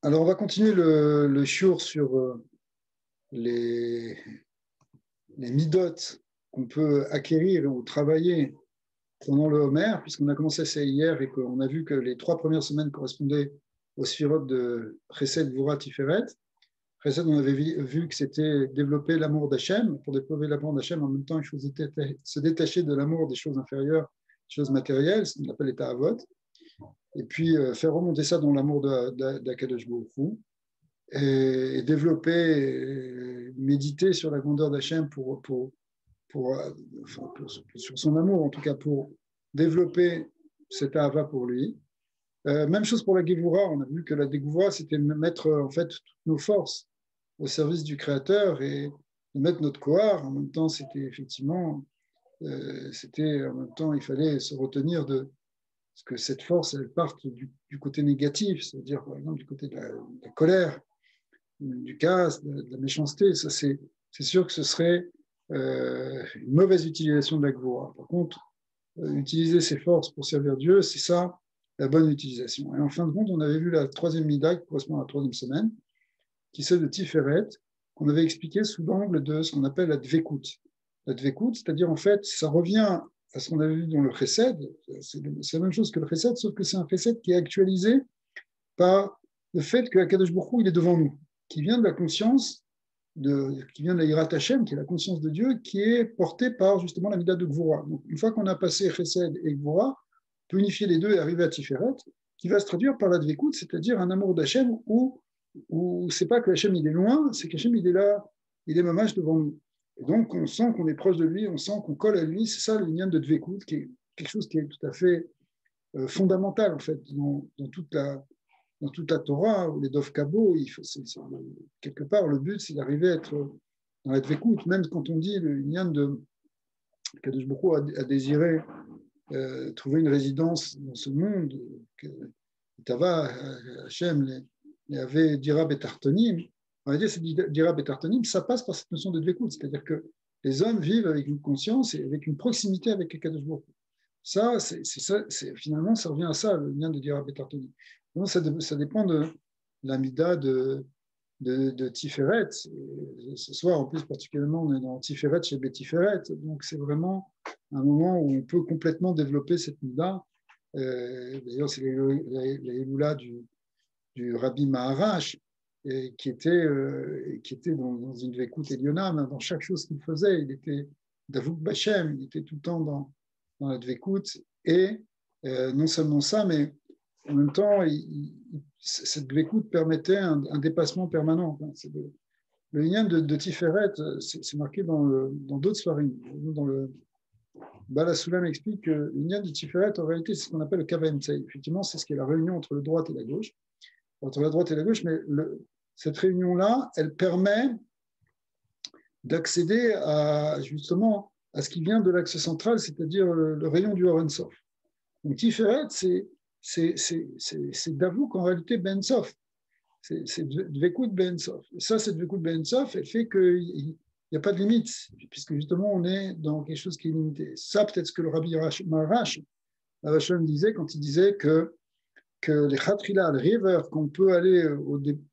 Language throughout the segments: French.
Alors, on va continuer le shiur sur les, les midot qu'on peut acquérir ou travailler pendant le Homer, puisqu'on a commencé ça hier et qu'on a vu que les 3 premières semaines correspondaient aux sphirotes de Chesed, Gvura, Tiferet. Chesed, on avait vu que c'était développer l'amour d'Hachem. Pour développer l'amour d'Hachem, en même temps, il faut se détacher de l'amour des choses inférieures, des choses matérielles, ce qu'on appelle les ta'avot, et puis faire remonter ça dans l'amour d'Akadosh Baruch Hu. Et développer, méditer sur la grandeur d'Hachem sur son amour, en tout cas pour développer cette ahava pour lui. Même chose pour la Gevura, on a vu que la Gevura, c'était mettre en fait toutes nos forces au service du Créateur et de mettre notre kohar. En même temps, c'était effectivement, en même temps, il fallait se retenir de parce que cette force, elle parte du côté négatif, c'est-à-dire par exemple du côté de la colère, du casse, de la méchanceté. Ça, c'est sûr que ce serait une mauvaise utilisation de la Gvura. Par contre, utiliser ses forces pour servir Dieu, c'est ça la bonne utilisation. Et en fin de compte, on avait vu la troisième mida qui correspond à la troisième semaine, qui c'est de Tiferet, qu'on avait expliqué sous l'angle de ce qu'on appelle la Dvekut. La Dvekut, c'est-à-dire en fait, ça revient à ce qu'on avait vu dans le Chesed, c'est la même chose que le Chesed, sauf que c'est un Chesed qui est actualisé par le fait que Akadosh Baruch Hu, il est devant nous, qui vient de la conscience, qui vient de la Yirat Hashem, qui est la conscience de Dieu, qui est portée par justement la Midah de Gvura. Donc, une fois qu'on a passé Chesed et Gvura, on peut unifier les deux et arriver à Tiferet, qui va se traduire par la Dvekut, c'est-à-dire un amour d'Hachem où c'est pas que Hachem il est loin, c'est qu'Hachem il est là, il est mamash devant nous. Et donc, on sent qu'on est proche de lui, on sent qu'on colle à lui. C'est ça le lien de Dvekut, qui est quelque chose qui est tout à fait fondamental, en fait, dans toute la Torah, ou les Dov Kabo, quelque part, le but, c'est d'arriver à être dans la Dvekut. Même quand on dit le lien de Kadosh Baruch Hu a désiré trouver une résidence dans ce monde, que Tava, Hachem, les avait Dira Betartonim. On va dire c'est Dira Betartonim, ça passe par cette notion de Dvekut, c'est-à-dire que les hommes vivent avec une conscience et avec une proximité avec Kadosh Baruch Hu. Ça, finalement, ça revient à ça, le lien de Dira Betartonim. Donc, ça dépend de l'amida de Tiferet. Ce soir, en plus, particulièrement, on est dans Tiferet chez Betiferet. Donc, c'est vraiment un moment où on peut complètement développer cette mida. D'ailleurs, c'est l'Eloula du Rabbi Maharash, qui était dans une Vekut Eliona, dans chaque chose qu'il faisait. Il était Davuk Bachem, il était tout le temps dans la Dvekut. Et non seulement ça, mais en même temps, cette Dvekut permettait un dépassement permanent. Le lien de Tiferet, c'est marqué dans d'autres svarim. Dans le Bala Sulam explique que le lien de Tiferet, en réalité, c'est ce qu'on appelle le Kavemtsei. Effectivement, c'est ce qui est la réunion entre le droit et la gauche. Entre la droite et la gauche, mais cette réunion-là, elle permet d'accéder justement à ce qui vient de l'axe central, c'est-à-dire le rayon du Or Ein Sof. Donc Tiferet, c'est Davouk en réalité Ben Sof. C'est Dvekut Ben Sof. Et ça, cette Dvekut Ben Sof, elle fait qu'il n'y a pas de limite, puisque justement, on est dans quelque chose qui est limité. Ça, peut-être ce que le Rabbi Maharash disait quand il disait que les Khatrila, le river, qu'on peut aller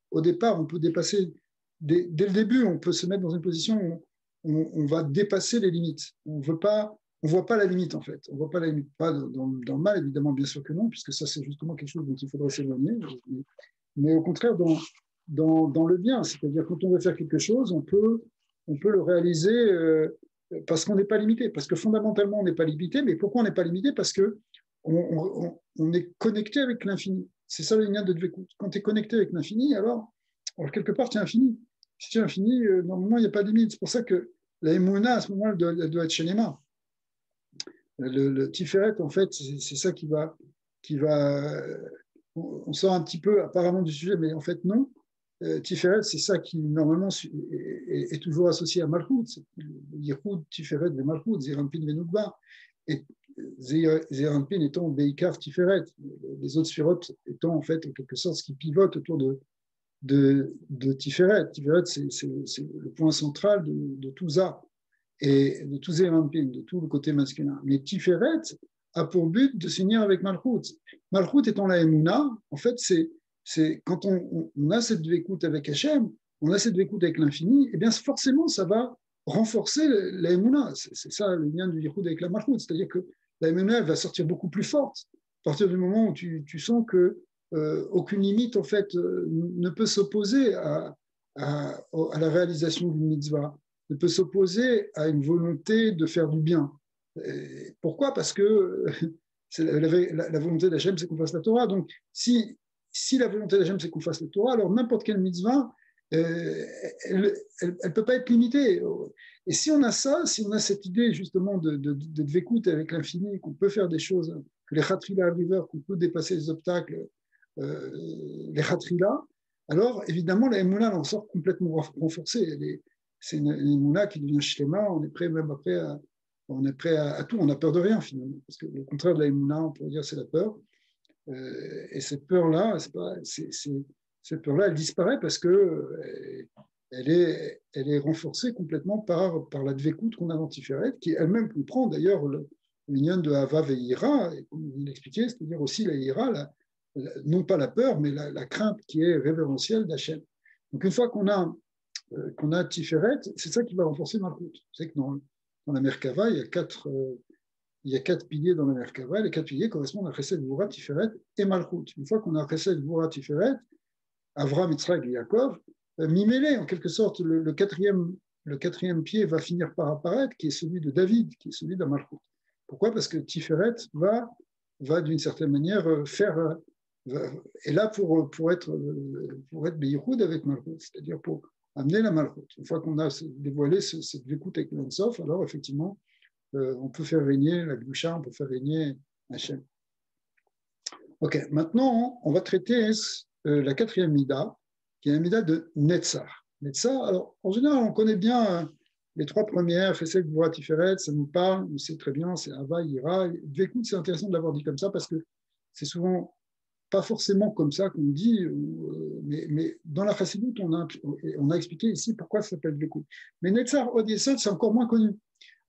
au départ, on peut dépasser, dès le début, on peut se mettre dans une position où on va dépasser les limites. On voit pas la limite, en fait. On voit pas la limite. Pas dans le mal, évidemment, bien sûr que non, puisque ça, c'est justement quelque chose dont il faudrait s'éloigner. Mais au contraire, dans le bien, c'est-à-dire quand on veut faire quelque chose, on peut le réaliser parce qu'on n'est pas limité. Parce que fondamentalement, on n'est pas limité. Mais pourquoi on n'est pas limité? Parce que on est connecté avec l'infini. C'est ça le lien de Dvekut. Quand tu es connecté avec l'infini, alors quelque part, tu es infini. Si tu es infini, normalement, il n'y a pas de limite. C'est pour ça que la Emouna, à ce moment-là, elle doit être Shenema. Le Tiferet, en fait, c'est ça qui va. On sort un petit peu apparemment du sujet, mais en fait, non. Tiferet, c'est ça qui, normalement, est toujours associé à Malchut. Yichud, Tiferet, de Malchut, Zerampin, Venugba. Et Zerampin étant Beikar Tiferet, les autres sphirotes étant en fait en quelque sorte ce qui pivote autour de Tiferet. Tiferet, c'est le point central de tout Ça et de tout Zerampin, de tout le côté masculin. Mais Tiferet a pour but de s'unir avec Malchut. Malchut étant la Emouna, en fait, c'est c'est quand on a cette écoute avec Hachem, on a cette écoute avec l'infini, et bien forcément, ça va renforcer la Emouna. C'est ça le lien du Yichud avec la Malchut, c'est-à-dire que la Emouna, elle va sortir beaucoup plus forte à partir du moment où tu sens que aucune limite, en fait, ne peut s'opposer à la réalisation d'une mitzvah, ne peut s'opposer à une volonté de faire du bien. Et pourquoi? Parce que la volonté d'Hachem, c'est qu'on fasse la Torah. Donc, si la volonté d'Hachem, c'est qu'on fasse la Torah, alors n'importe quelle mitzvah, elle ne peut pas être limitée. Et si on a ça, si on a cette idée justement de dvékout avec l'infini, qu'on peut faire des choses, que les Khatrila River, qu'on peut dépasser les obstacles, les Khatrila, alors évidemment la Emouna en sort complètement renforcée. C'est une Emouna qui devient Shlema, on est prêt même après on est prêt à tout, on n'a peur de rien finalement. Parce que le contraire de la Emouna, on pourrait dire, c'est la peur. Et cette peur-là, cette peur-là, elle disparaît parce que elle est renforcée complètement par la dvékout qu'on a dans Tiferet, qui elle-même comprend d'ailleurs l'union de Hava et Ira, et comme vous l'expliquez, c'est-à-dire aussi la Ira, non pas la peur, mais la crainte qui est révérentielle d'Hachem. Donc une fois qu'on a Tiferet, c'est ça qui va renforcer Malchut. Vous savez que dans la Merkava, il y a quatre piliers dans la Merkava. Les quatre piliers correspondent à Chesed, Gvura, Tiferet et Malchut. Une fois qu'on a Chesed, Gvura, Tiferet, Avram, Yitzhak et Yaakov, Mimélé, en quelque sorte, le quatrième pied va finir par apparaître, qui est celui de David, qui est celui de Malchut. Pourquoi? Parce que Tiferet va d'une certaine manière est là pour être Beyichoud avec Malchut, c'est-à-dire pour amener la Malchut. Une fois qu'on a dévoilé cette écoute avec l'Ensof, alors effectivement, on peut faire régner la Gdusha, on peut faire régner Hachem. Ok, maintenant, on va traiter la quatrième Mida, qui est la Mida de Netzar. Netzar, alors, en général, on connaît bien les trois premières, Chesed, Gvura, Tiferet, ça nous parle, on sait très bien, c'est Hava, Ira. Dvékout, c'est intéressant de l'avoir dit comme ça, parce que c'est souvent pas forcément comme ça qu'on dit, mais dans la Chassidoute, on a expliqué ici pourquoi ça s'appelle Dvékout. Mais Netzar, Od Yesod, c'est encore moins connu.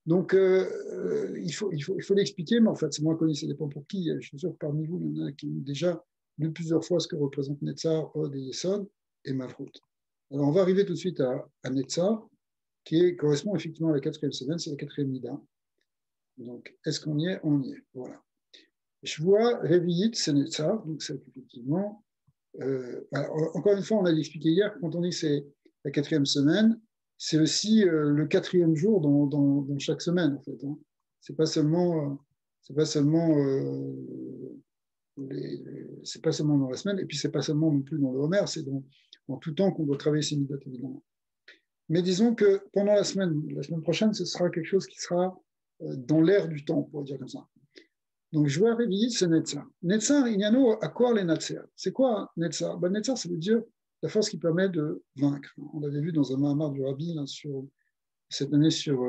Donc, il faut l'expliquer, mais en fait, c'est moins connu, ça dépend pour qui. Je suis sûr que parmi vous, il y en a qui ont déjà lu plusieurs fois ce que représente Netzar, Od et Yesod et Malchut. Alors, on va arriver tout de suite à Netzar, qui correspond effectivement à la quatrième semaine, c'est la quatrième Mida. Donc, est-ce qu'on y est? On y est, voilà. Je vois Révillite, c'est Netzar, donc c'est effectivement... encore une fois, on a expliqué hier, quand on dit que c'est la quatrième semaine, c'est aussi le quatrième jour dans chaque semaine, en fait. Hein. C'est pas seulement dans la semaine, et puis c'est pas seulement non plus dans le Homer, c'est dans tout temps qu'on doit travailler ces midotes, évidemment. Mais disons que pendant la semaine prochaine, ce sera quelque chose qui sera dans l'air du temps, pour dire comme ça. Donc, je vois réveiller, c'est Netzar. Netzar, il y a à quoi les Netzer. C'est quoi Netzar? Ben, Netzar, ça veut dire la force qui permet de vaincre. On l'avait vu dans un Mahamar du Rabbi là, cette année sur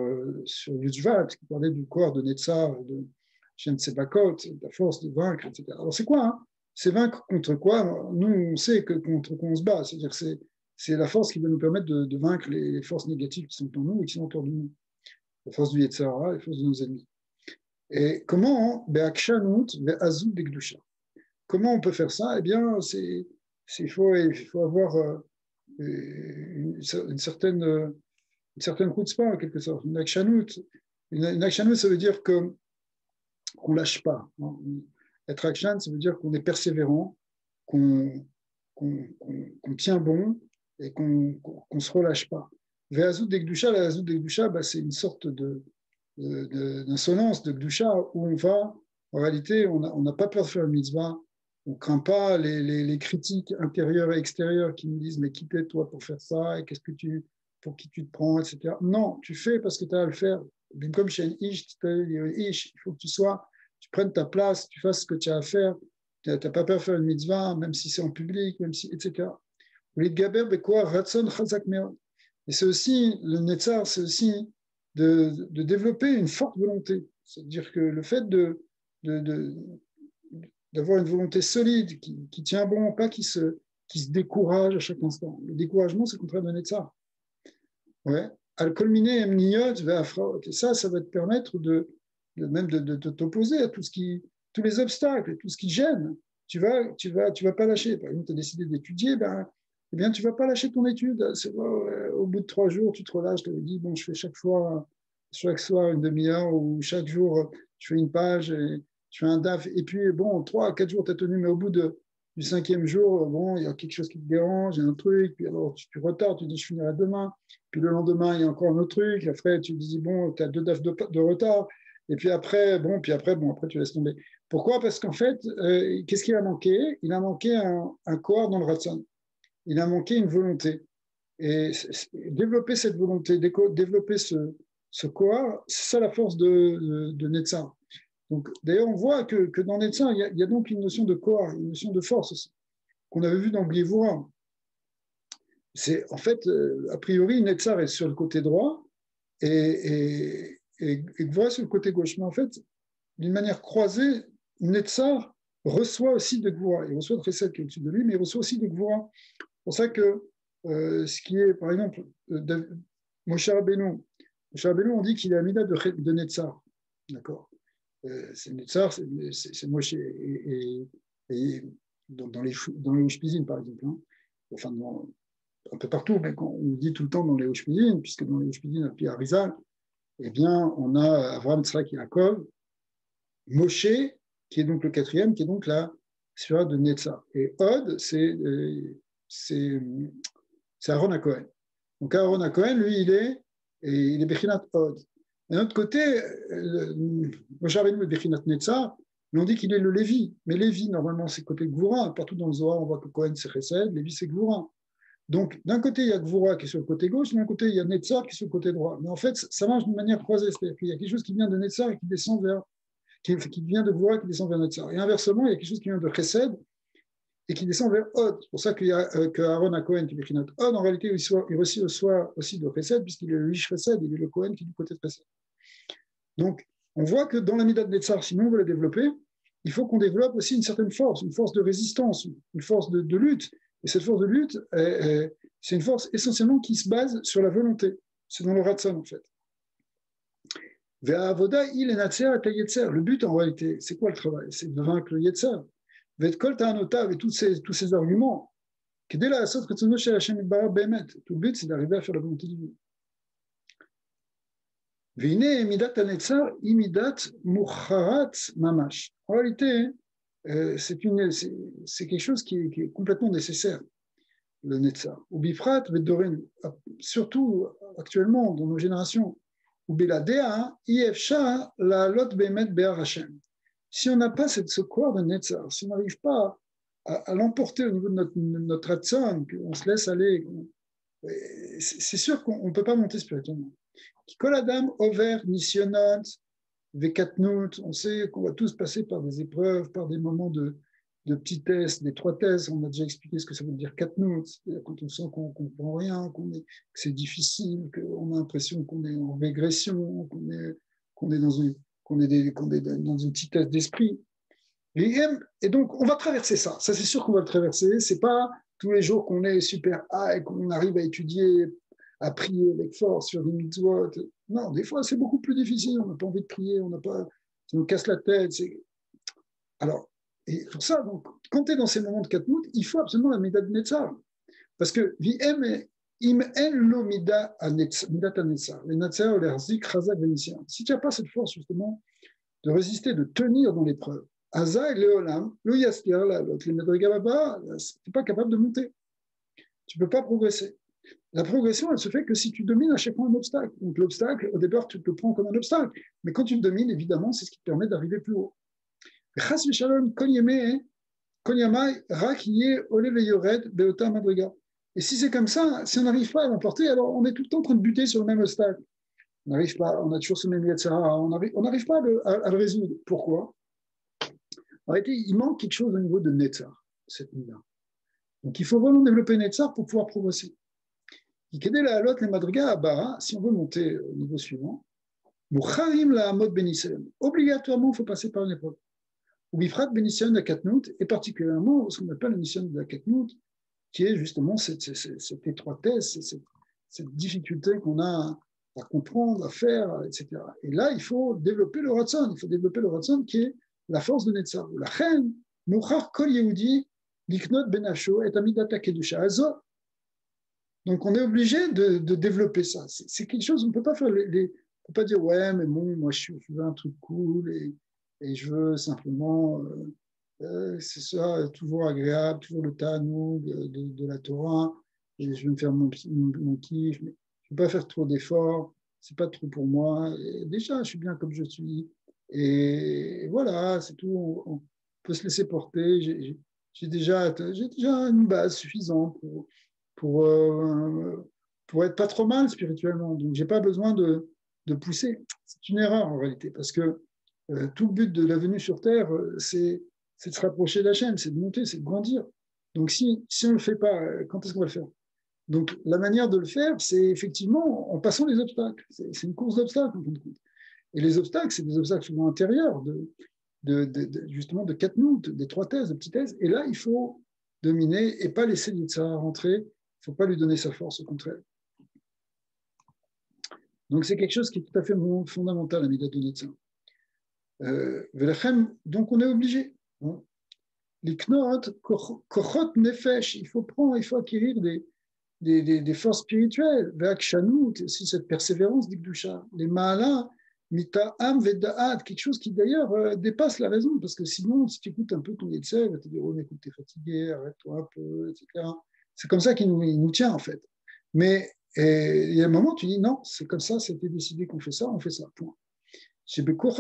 Yudjvat, qui parlait du corps de Netzar, de Shem Tsebakot, la force de vaincre, etc. Alors, c'est quoi hein? C'est vaincre contre quoi? Nous, on sait que contre quoi on se bat. C'est-à-dire que c'est la force qui va nous permettre de vaincre les forces négatives qui sont en nous et qui sont autour de nous. La force du Yetzirah, la force de nos ennemis. Et comment Comment on peut faire ça? Eh bien, il faut avoir une certaine chutzpah, en quelque sorte, une akshanout. Une akshanout, ça veut dire qu'on ne lâche pas. Hein. Être akshan, ça veut dire qu'on est persévérant, qu'on tient bon et qu'on ne se relâche pas. Ve'azout d'Ekdusha, la azout d'Ekdusha, c'est une sorte d'insolence, de Gdusha, où on va, en réalité, on n'a pas peur de faire une mitzvah, on ne craint pas les critiques intérieures et extérieures qui nous disent mais qui t'es toi pour faire ça, et pour qui tu te prends, etc. Non, tu fais parce que tu as à le faire. Comme chez un ish, il faut que tu prennes ta place, tu fasses ce que tu as à faire, tu n'as pas peur de faire une mitzvah, même si c'est en public, même si, etc. Et c'est aussi, le Netzar, c'est aussi de développer une forte volonté. C'est-à-dire que le fait d'avoir une volonté solide, qui tient bon, pas qui se décourage à chaque instant. Le découragement, c'est le contraire de Netzar. Ouais. Al-Kolmine Emniyot ve'afraot. Et ça va te permettre même de t'opposer à tous les obstacles, tout ce qui gêne. tu vas pas lâcher. Par exemple, tu as décidé d'étudier, eh bien, tu vas pas lâcher ton étude. Au bout de 3 jours, tu te relâches, tu te dis, bon, je fais chaque soir une demi-heure ou chaque jour, je fais une page, et je fais un DAF. Et puis, bon, 3 à 4 jours, tu as tenu, mais au bout du 5e jour, bon, il y a quelque chose qui te dérange, il y a un truc, puis alors tu retardes, tu dis, je finirai demain. Puis le lendemain, il y a encore un autre truc. Après, tu te dis, bon, tu as 2 DAF de retard. Et puis après, après, tu laisses tomber. Pourquoi? Parce qu'en fait, qu'est-ce qu'il a manqué? Il a manqué un corps dans le Ratson. Il a manqué une volonté. Et développer cette volonté, développer ce corps, c'est ça la force de Netzar. Donc, d'ailleurs, on voit que dans Netzar, il y a donc une notion de corps, une notion de force aussi, qu'on avait vu dans Gevura. C'est en fait, a priori, Netzar est sur le côté droit et Gevura sur le côté gauche. Mais en fait, d'une manière croisée, Netzar reçoit aussi de Gvura. Il reçoit de Chesed qui est au-dessus de lui, mais il reçoit aussi de Gvura. C'est pour ça que ce qui est, par exemple, Moshe Rabbeinu, on dit qu'il est Amida de Netzar. D'accord. C'est Netzar, c'est Moshe. Et dans les Ushpizin, par exemple, hein, enfin, un peu partout, mais on dit tout le temps dans les Ushpizin, puisque dans les Ushpizin, puis Arizal, eh bien, on a Avraham, Tzrak et Yaakov, Moshe, qui est donc le 4e, qui est donc la sphère de Netzar. Et Od, c'est Aaron HaKohen. Donc Aaron HaKohen, lui, il est Bechinat Od. D'un autre côté, Moshe Rabbeinu est Bechinat Netzar, mais on dit qu'il est le Lévi. Mais Lévi, normalement, c'est côté Gvura. Partout dans le Zohar, on voit que Kohen, c'est Chesed, Lévi, c'est Gvura. Donc, d'un côté, il y a Gvura qui est sur le côté gauche, d'un côté, il y a Netzar qui est sur le côté droit. Mais en fait, ça marche d'une manière croisée. C'est-à-dire qu'il y a quelque chose qui vient de Netzar et qui descend qui vient de Gvura et qui descend vers Netzar. Et inversement, il y a quelque chose qui vient de Chesed et qui descend vers Od. C'est pour ça qu'il y a que Aaron HaKohen qui est Bechinat Od, en réalité, il reçoit aussi de Chesed, puisqu'il est le Ish Chesed, il est le Kohen qui est du côté de Chesed. Donc, on voit que dans la Midat de Netzar, si on veut la développer, il faut qu'on développe aussi une certaine force, une force de résistance, une force de lutte. Et cette force de lutte, c'est une force essentiellement qui se base sur la volonté. C'est dans le Ratzon, en fait. Le but, en réalité, c'est quoi le travail? C'est de vaincre le Yetzer. Et tous ces arguments, tout le but, c'est d'arriver à faire la volonté divine. En réalité, c'est quelque chose qui est complètement nécessaire, le Netzar. Surtout actuellement dans nos générations. Si on n'a pas ce corps de Netzar, si on n'arrive pas à l'emporter au niveau de notre Ratzon, qu'on se laisse aller, c'est sûr qu'on ne peut pas monter spirituellement. Kol Adam over Nisyonot Vekatnut, on sait qu'on va tous passer par des épreuves, par des moments de petits tests, des 3 tests. On a déjà expliqué ce que ça veut dire Katnut, c'est-à-dire quand on sent qu'on ne comprend rien, que c'est difficile, qu'on a l'impression qu'on est en régression, qu'on est dans une petite test d'esprit. Et donc, on va traverser ça. Ça, c'est sûr qu'on va le traverser. C'est pas tous les jours qu'on est super high, qu'on arrive à étudier, à prier avec force sur des mitzvot. Non, des fois, c'est beaucoup plus difficile. On n'a pas envie de prier, ça nous casse la tête. Alors, et pour ça, donc, quand tu es dans ces moments de Katnout, il faut absolument la Midat Netzar. Parce que im en lo Midat Netzar, les Netzar, les Harzik, Chazak, Vénitien. Si tu n'as pas cette force, justement, de résister, de tenir dans l'épreuve, Aza et Léolam, le Yaskir, les Medrigababa, tu n'es pas capable de monter. Tu ne peux pas progresser. La progression, elle se fait que si tu domines à chaque fois un obstacle. Donc l'obstacle, au départ, tu te le prends comme un obstacle. Mais quand tu le domines, évidemment, c'est ce qui te permet d'arriver plus haut. Et si c'est comme ça, si on n'arrive pas à l'emporter, alors on est tout le temps en train de buter sur le même obstacle. On n'arrive pas, on a toujours ce même Yetzirah, on n'arrive pas à le résoudre. Pourquoi? En réalité, il manque quelque chose au niveau de Netzar, cette nuit-là. Donc il faut vraiment développer Netzar pour pouvoir progresser. Si on veut monter au niveau suivant, obligatoirement, il faut passer par une épreuve. Ou bifrat benisyon de Katnout, et particulièrement ce qu'on appelle la mission de la Katnout, qui est justement cette étroitesse, cette difficulté qu'on a à comprendre, à faire, etc. Et là, il faut développer le Ratzon. Il faut développer le Ratzon qui est la force de Netzar. La reine, Mouchar kol Yehudi, liknot benafsho et amidata kedusha azot. Donc, on est obligé de développer ça. C'est quelque chose, on ne peut pas faire on peut pas dire, ouais, mais bon, moi, je veux un truc cool et je veux simplement, c'est ça, toujours agréable, toujours le Tanoug de la Torah, et je vais me faire mon kiff, mais je ne vais pas faire trop d'efforts, c'est pas trop pour moi. Et déjà, je suis bien comme je suis. Et voilà, c'est tout. On peut se laisser porter. J'ai déjà une base suffisante pour, euh, pour être pas trop mal spirituellement. Donc, j'ai pas besoin de pousser. C'est une erreur en réalité, parce que tout le but de la venue sur Terre, c'est de se rapprocher de la chaîne, c'est de monter, c'est de grandir. Donc, si on ne le fait pas, quand est-ce qu'on va le faire? Donc, la manière de le faire, c'est effectivement en passant les obstacles. C'est une course d'obstacles, en fin de compte. Et les obstacles, c'est des obstacles souvent intérieurs, justement de Katnout, des trois thèses, de petites thèses. Et là, il faut dominer et pas laisser l'Yitzhara rentrer. Il ne faut pas lui donner sa force, au contraire. Donc, c'est quelque chose qui est tout à fait fondamental à Midat de Netzah. Donc, on est obligé. Hein. L'iknot, kochot nefesh, il faut acquérir des forces spirituelles. Ve'akshanout, aussi cette persévérance d'Ikdusha. Les ma'ala, mita'am ve'da'at, quelque chose qui d'ailleurs dépasse la raison, parce que sinon, si tu écoutes un peu ton Yetzer, il va te dire, oh, mais écoute, t'es fatigué, arrête-toi un peu, etc. C'est comme ça qu'il nous tient, en fait. Mais il y a un moment, tu dis, non, c'est comme ça, c'était décidé qu'on fait ça, on fait ça, point. C'est comme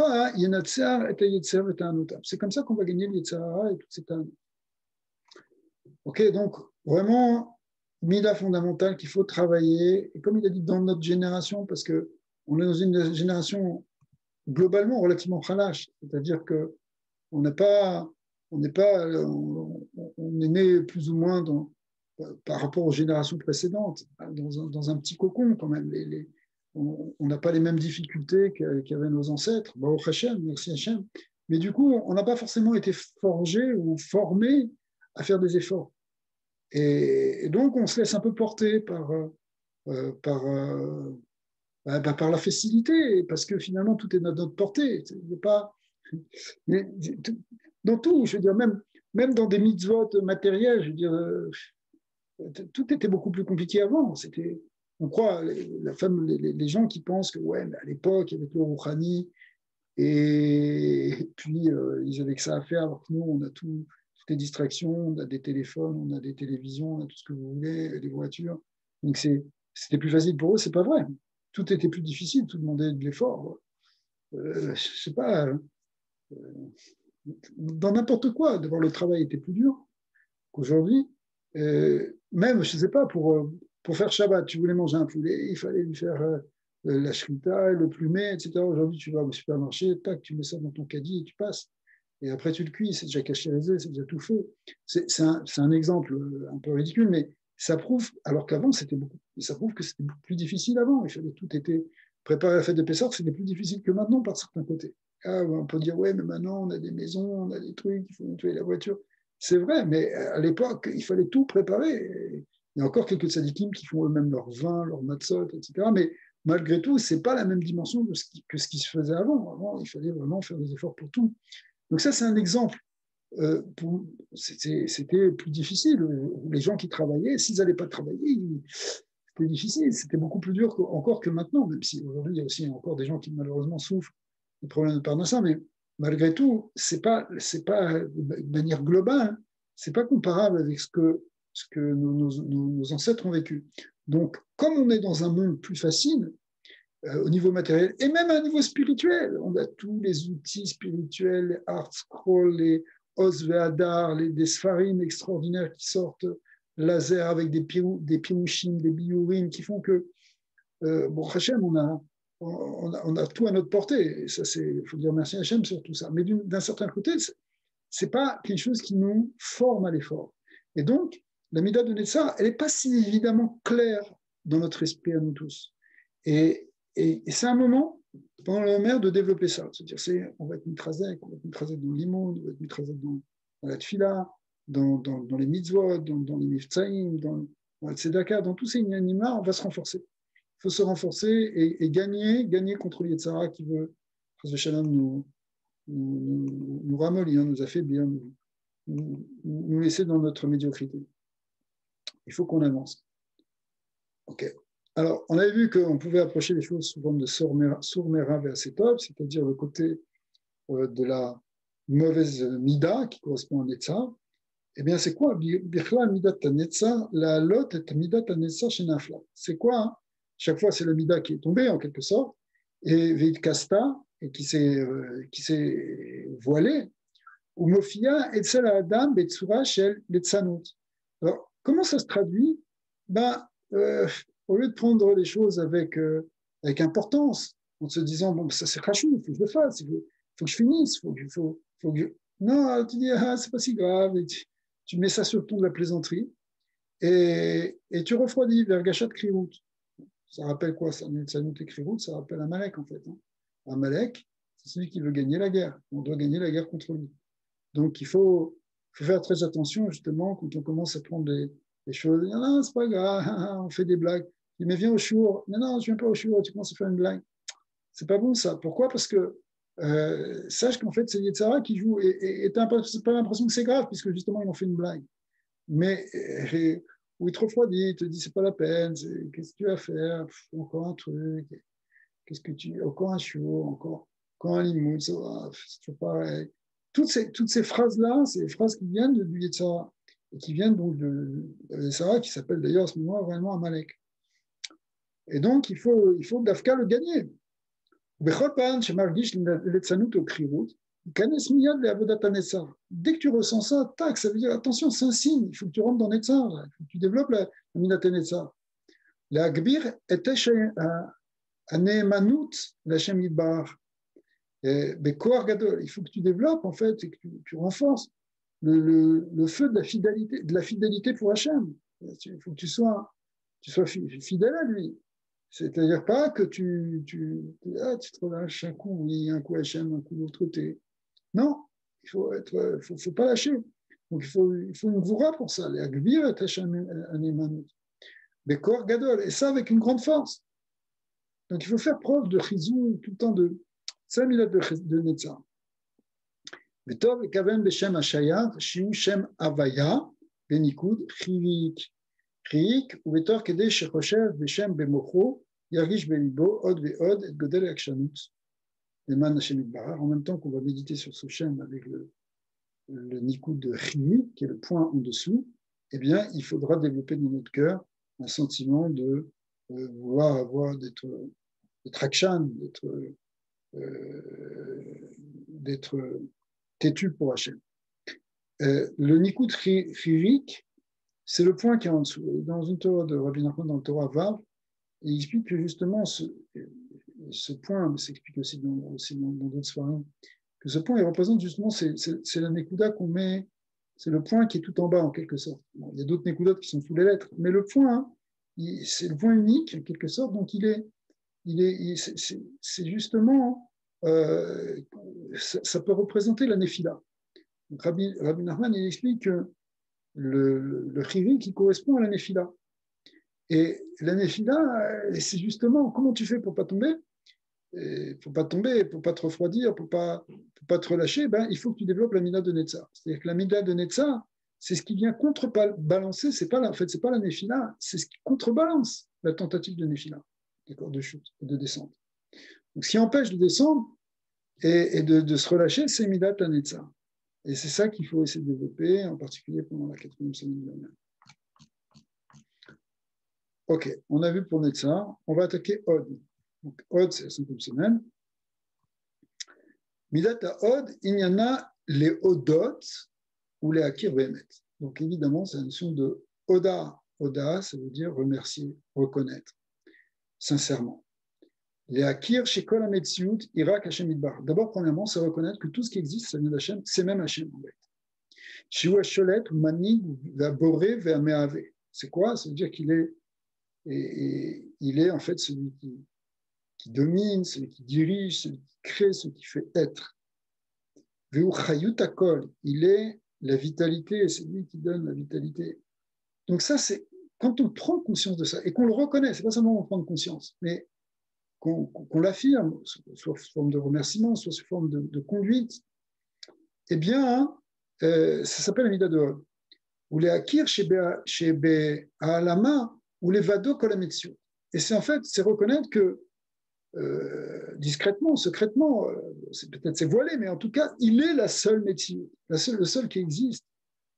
ça qu'on va gagner le Yetzirah et toute cette âme. Ok, donc vraiment, Mida fondamentale qu'il faut travailler. Et comme il a dit dans notre génération, parce qu'on est dans une génération globalement relativement khalash, c'est-à-dire que on n'est pas, on n'est pas, on est né plus ou moins par rapport aux générations précédentes, dans un petit cocon quand même. On n'a pas les mêmes difficultés qu'avaient nos ancêtres. Baruch Hashem, merci Hashem. Mais du coup, on n'a pas forcément été forgé ou formé à faire des efforts. Et donc, on se laisse un peu porter par, par la facilité, parce que finalement, tout est à notre portée. Il n'y a pas, mais, dans tout, je veux dire, même dans des mitzvot matériels, je veux dire, tout était beaucoup plus compliqué avant. On croit, les gens qui pensent que, ouais, mais à l'époque, avec le Rouhani, et puis ils avaient que ça à faire, alors que nous, on a toutes les distractions, on a des téléphones, on a des télévisions, on a tout ce que vous voulez, des voitures. Donc c'était plus facile pour eux, c'est pas vrai. Tout était plus difficile, tout demandait de l'effort. Je sais pas, dans n'importe quoi, d'abord le travail était plus dur qu'aujourd'hui. Même, je sais pas, pour faire Shabbat, tu voulais manger un poulet, il fallait lui faire la shrita, le plumet, etc. Aujourd'hui, tu vas au supermarché, tac, tu mets ça dans ton caddie et tu passes. Et après, tu le cuis, c'est déjà cachérisé, c'est déjà tout fait. C'est un exemple un peu ridicule, mais ça prouve, alors qu'avant, ça prouve que c'était beaucoup plus difficile avant. Il fallait tout était préparé à la fête de Pessah, c'était plus difficile que maintenant par certains côtés. Ah, on peut dire, ouais, mais maintenant, on a des maisons, on a des trucs, il faut nettoyer la voiture. C'est vrai, mais à l'époque, il fallait tout préparer. Il y a encore quelques tzadikim qui font eux-mêmes leur vin, leur matzot, etc. Mais malgré tout, ce n'est pas la même dimension que ce qui se faisait avant. Avant, il fallait vraiment faire des efforts pour tout. Donc ça, c'est un exemple. C'était plus difficile. Les gens qui travaillaient, s'ils n'allaient pas travailler, c'était difficile. C'était beaucoup plus dur encore que maintenant, même si aujourd'hui, il y a aussi encore des gens qui malheureusement souffrent des problèmes de parnassa, mais malgré tout, c'est pas de manière globale, c'est pas comparable avec ce que nos ancêtres ont vécu. Donc, comme on est dans un monde plus facile, au niveau matériel et même à un niveau spirituel. On a tous les outils spirituels, les art scrolls, les osveadar, des sfarim extraordinaires qui sortent laser avec des pirouchim, des biourim qui font que, bon, Hachem, on a tout à notre portée. Et ça, il faut dire merci à Hachem sur tout ça. Mais d'un certain côté, c'est pas quelque chose qui nous forme à l'effort. Et donc, la Mida de Netzah, elle n'est pas si évidemment claire dans notre esprit à nous tous. Et c'est un moment, pendant la mer, de développer ça. C'est-à-dire, on va être mitrazek, on va être mitrazek dans l'imoun, on va être mitrazek dans la tfila, dans les mitzvot, dans les miftsaïm, dans le tzedaka, dans tous ces inyanimats, on va se renforcer. Il faut se renforcer et gagner contre le Yetzara qui veut, Shalom, nous ramollir, nous a fait bien, nous laisser dans notre médiocrité. Il faut qu'on avance. Ok. Alors, on avait vu qu'on pouvait approcher les choses sous forme de sourmera vers setov, c'est-à-dire le côté de la mauvaise mida qui correspond à Netzar. Eh bien, c'est quoi Birchla midat Netzar, la lot et midat Netzar chez Nafla. C'est quoi hein? Chaque fois, c'est la mida qui est tombée en quelque sorte, et Veit Kasta, et qui s'est voilée, ou Mofia et Tsel Adam Betsura Shel Betsanut. Alors, comment ça se traduit au lieu de prendre les choses avec importance, en se disant, bon, ça c'est rachou, il faut que je le fasse, il faut que je finisse, faut que je... Non, tu dis, ah, c'est pas si grave, et tu mets ça sur le ton de la plaisanterie, et tu refroidis vers Gachat Krirout. Ça rappelle quoi, ça et Krirout, ça rappelle Amalek en fait. Hein. Amalek, c'est celui qui veut gagner la guerre. On doit gagner la guerre contre lui. Donc il faut faire très attention justement quand on commence à prendre les choses. Non, non, c'est pas grave, on fait des blagues. Il me vient au chour. Non, non, je viens pas au chour, tu commences à faire une blague. C'est pas bon ça. Pourquoi? Parce que sache qu'en fait, c'est Yetzara qui joue et tu n'as pas l'impression que c'est grave, puisque justement, ils ont fait une blague. Mais où il te refroidit, il te dit c'est pas la peine, qu'est-ce que tu vas faire? Encore un truc, encore un show, encore un limoud, c'est toujours pareil. Toutes ces phrases-là, c'est des phrases qui viennent du Yetzara, et qui viennent donc de Yetzara, qui s'appelle d'ailleurs à ce moment vraiment Amalek. Et donc, il faut Dafka le gagner. Dès que tu ressens ça, tac, ça veut dire attention, c'est un signe, il faut que tu rentres dans Netzar, il faut que tu développes la Minata Netzar. La Agbir était Aneemanut l'Hachem Yidbar. Bekoar Gadol, il faut que tu développes en fait et que tu renforces le feu de la fidélité pour Hachem. Il faut que tu sois fidèle à lui. C'est-à-dire pas que tu te relâches un coup, oui, un coup Hachem, un coup de l'autre côté. Non, il faut pas lâcher. Donc il faut une voura pour ça. Les Agvir et Hachem Aneemanut. Bekor Gadol, et ça avec une grande force. Donc il faut faire preuve de chizou tout le temps de 5 000 de Netzar. Vetov et Kavem Beshem Hashayat, Shiu Shem Avaya, Benikud, Chivik. Chivik, ou Vetor Kede Shechoshev Beshem Bemocho, Yargish Belibo, Od Veod, et Godel et Akshanut. Eman Hashem Itbarach, en même temps qu'on va méditer sur ce Shem avec le Nikud de Chivik, qui est le point en dessous, eh bien, il faudra développer dans notre cœur un sentiment de vouloir avoir d'être akshan, d'être têtu pour Hachem. Le Nikud Chirik, c'est le point qui est en dessous. Dans une Torah de Rabbi Nachman, dans le Torah Vav, il explique que justement ce point, s'explique aussi dans d'autres soirées, que ce point il représente justement, c'est la Nekuda qu'on met, c'est le point qui est tout en bas en quelque sorte. Bon, il y a d'autres Nekudas qui sont sous les lettres, mais le point, c'est le point unique en quelque sorte, donc c'est justement, ça peut représenter la Néphila. Donc Rabbi Nachman, il explique que le chiri qui correspond à la Néphila. Et la Néphila, c'est justement comment tu fais pour pas tomber, pour pas te refroidir, pour pas te relâcher, il faut que tu développes la Mida de Netzar. C'est-à-dire que la Mida de Netzar, c'est ce qui vient contrebalancer, c'est pas la Néphila, c'est ce qui contrebalance la tentative de Néphila, d'accord, de chute et de descente. Donc ce qui empêche de descendre et de se relâcher, c'est Midat la Netzar. Et c'est ça qu'il faut essayer de développer, en particulier pendant la 4e semaine de l'année. Ok, on a vu pour Netzar, on va attaquer Od. Donc Od, c'est la 5e semaine. Midat à Od, il y en a les Odot ou les Akir Behemet. Donc évidemment, c'est la notion de Oda. Oda, ça veut dire remercier, reconnaître, sincèrement. Les Akir, chez Kol HaMetziut, Irak Hashem Idbar. D'abord, premièrement, c'est reconnaître que tout ce qui existe, ça vient d'Hachem, c'est même Hachem en fait. Shiwa Sholet, Manig, Boré, Ve'ameave. C'est quoi? Ça veut dire qu'il est, il est en fait celui qui domine, celui qui dirige, celui qui crée, celui qui fait être. Ve'u Chayut Akol, il est la vitalité, c'est lui qui donne la vitalité. Donc ça, c'est quand on prend conscience de ça et qu'on le reconnaît, c'est pas seulement on prend conscience, mais qu'on l'affirme, soit sous forme de remerciement, soit sous forme de conduite, eh bien, ça s'appelle la mida de Hod. Ou les Akir chez Be'alama, ou les Vado Kolametsu. Et c'est en fait, c'est reconnaître que discrètement, secrètement, c'est voilé, mais en tout cas, il est la seule métier, le seul qui existe.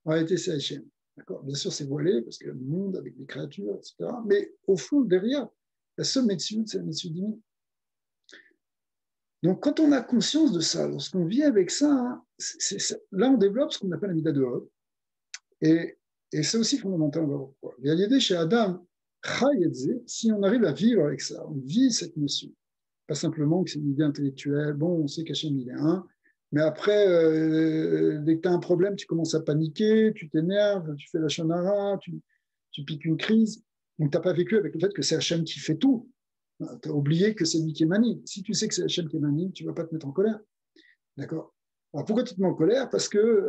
En réalité, c'est Hachem. D'accord. Bien sûr, c'est voilé parce qu'il y a le monde avec des créatures, etc. Mais au fond, derrière, la seule métier, c'est la métier divine. Donc, quand on a conscience de ça, lorsqu'on vit avec ça, hein, là, on développe ce qu'on appelle la mida de Hod. Et c'est aussi fondamental. On va voir pourquoi. Il y a l'idée chez Adam, si on arrive à vivre avec ça, on vit cette notion. Pas simplement que c'est une idée intellectuelle, bon, on sait qu'Hachem, il est un, mais après, dès que tu as un problème, tu commences à paniquer, tu t'énerves, tu fais la shonara, tu piques une crise. Donc, tu n'as pas vécu avec le fait que c'est Hachem qui fait tout. Tu as oublié que c'est lui qui est manie. Si tu sais que c'est Hachem qui est manie, tu ne vas pas te mettre en colère. D'accord. Alors, pourquoi tu te mets en colère? Parce que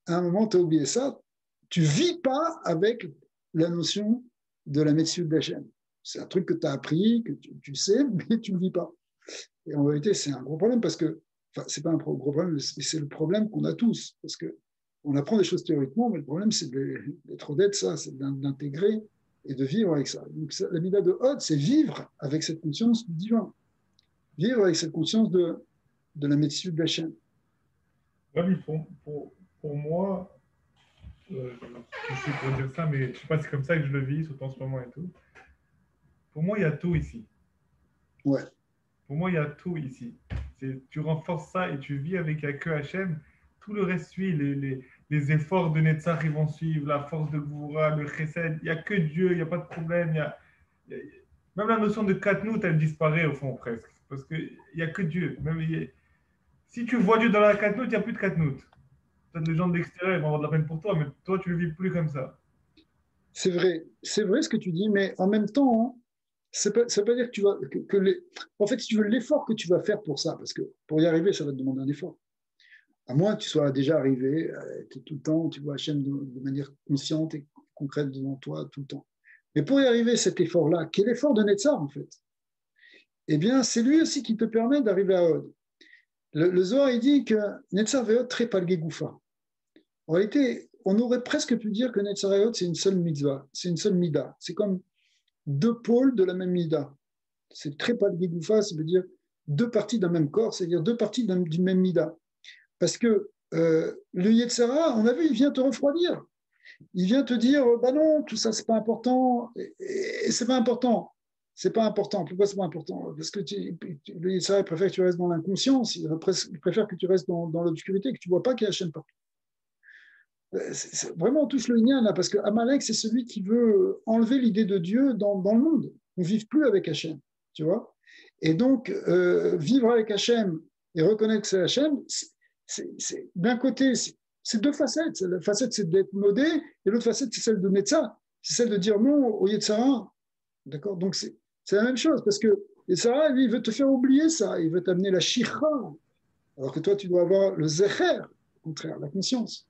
à un moment, tu as oublié ça. Tu ne vis pas avec la notion de la médecine d'Hachem. C'est un truc que tu as appris, que tu sais, mais tu ne le vis pas. Et en vérité, c'est un gros problème parce que, enfin, c'est pas un gros problème, c'est le problème qu'on a tous. Parce que on apprend des choses théoriquement, mais le problème, c'est d'être honnête, ça, c'est d'intégrer et de vivre avec ça. Donc, la mida de Hod, c'est vivre avec cette conscience du divin. Vivre avec cette conscience de la médecine de la chaîne. Ouais, mais pour moi, je suis pour dire ça, mais je sais pas si c'est comme ça que je le vis, surtout en ce moment et tout. Pour moi, il y a tout ici. Ouais. Pour moi, il y a tout ici. Tu renforces ça et tu vis avec que Hachem. Tout le reste suit. Les efforts de Netzach, ils vont suivre. La force de Gvoura, le Chesed. Il n'y a que Dieu, il n'y a pas de problème. Même la notion de Katnout, elle disparaît au fond presque. Parce qu'il n'y a que Dieu. Si tu vois Dieu dans la Katnout, il n'y a plus de Katnout. Peut-être les gens de l'extérieur vont avoir de la peine pour toi, mais toi, tu ne le vis plus comme ça. C'est vrai ce que tu dis, mais en même temps, ça ne veut pas dire que tu vas. En fait, si tu veux l'effort que tu vas faire pour ça, parce que pour y arriver, ça va te demander un effort. À moins que tu sois déjà arrivé, tu es tout le temps, tu vois Hachem de manière consciente et concrète devant toi tout le temps. Mais pour y arriver, cet effort-là, quel effort de Netzar en fait? Eh bien, c'est lui aussi qui te permet d'arriver à Hod. Le Zohar, il dit que Netzar ve'Hod très palgé goufa. En réalité, on aurait presque pu dire que Netzar et Hod, c'est une seule mitzvah, c'est une seule mida. C'est comme deux pôles de la même mida. C'est très palgé goufa, ça veut dire deux parties d'un même corps, c'est-à-dire deux parties d'une même mida. Parce que le Yetzara, on a vu, il vient te refroidir. Il vient te dire, bah non, tout ça, c'est pas important. Et c'est pas important. C'est pas important. Pourquoi c'est pas important? Parce que le Yetzara préfère que tu restes dans l'inconscience. Il préfère que tu restes dans l'obscurité, que tu ne vois pas qu'il y a Hachem partout. Vraiment, on touche le Inyan là, parce que Amalek, c'est celui qui veut enlever l'idée de Dieu dans le monde. On ne vive plus avec Hachem, tu vois. Et donc, vivre avec Hachem et reconnaître que c'est Hachem, d'un côté, c'est deux facettes. La facette, c'est d'être modé, et l'autre facette, c'est celle de Netza. C'est celle de dire non au Yetzara. D'accord. Donc, c'est la même chose, parce que Yetzara, lui, il veut te faire oublier ça. Il veut t'amener la shikha, alors que toi, tu dois avoir le zecher, au contraire, la conscience.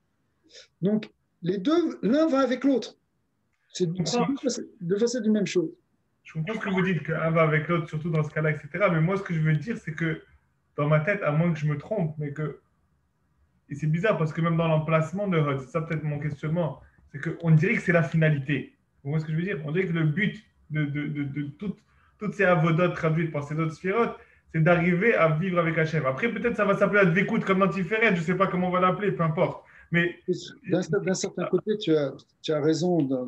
Donc, les deux, l'un va avec l'autre. C'est deux facettes d'une même chose. Je comprends ce que vous dites, qu'un va avec l'autre, surtout dans ce cas-là, etc. Mais moi, ce que je veux dire, c'est que dans ma tête, à moins que je me trompe, mais que. Et c'est bizarre parce que même dans l'emplacement de Hod, c'est ça peut-être mon questionnement, c'est qu'on dirait que c'est la finalité. Vous voyez ce que je veux dire? On dirait que le but de toutes ces avodotes traduites par ces autres sphérotes, c'est d'arriver à vivre avec Hachem. Après, peut-être ça va s'appeler Advekut comme dans Tiferet, je ne sais pas comment on va l'appeler, peu importe. Mais D'un certain côté, tu as raison dans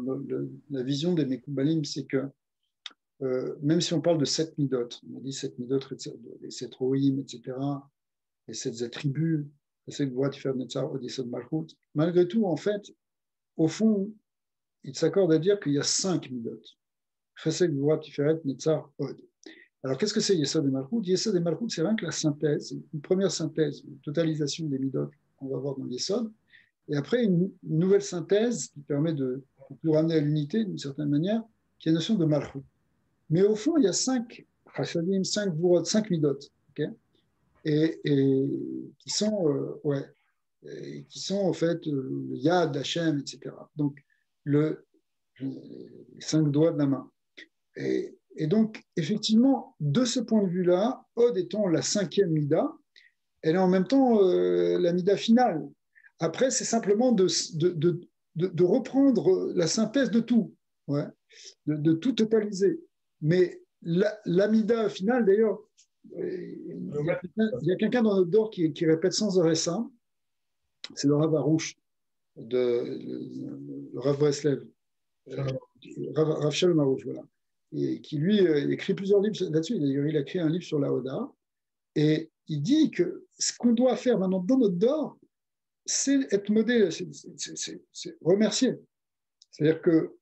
la vision des Mekoubalim, c'est que même si on parle de 7 midot, on a dit 7 midot, les 7 roïm, etc., les 7 attributs, les 7 voies de faire Netzar, Odisson, Malchut, malgré tout, en fait, au fond, il s'accorde à dire qu'il y a 5 midot. Chesed, Gvura, Tiferet, Netzar, Od. Alors, qu'est-ce que c'est Yesod et Malchut? Yesod et Malchut, c'est rien que la synthèse, une première synthèse, une totalisation des midot qu'on va voir dans Yesod, et après une nouvelle synthèse qui permet de nous ramener à l'unité d'une certaine manière, qui est la notion de Malchut. Mais au fond, il y a 5 chasadim, 5 Gvurot, 5 midot, okay, et qui sont, qui sont en fait le Yad, Hashem, etc. Donc, les 5 doigts de la main. Et donc, effectivement, de ce point de vue-là, Od étant la 5e Mida, elle est en même temps la Mida finale. Après, c'est simplement de reprendre la synthèse de tout, ouais, de tout totaliser. Mais l'amida, au final, d'ailleurs, il y a quelqu'un dans notre dor qui répète sans arrêt ça, c'est le Rav Arouche, le Rav Breslev, Rav Shalom Arouche, voilà, et qui lui écrit plusieurs livres là-dessus. D'ailleurs, il a écrit un livre sur la Oda, et il dit que ce qu'on doit faire maintenant dans notre dor, c'est être modèle, c'est remercier. C'est-à-dire que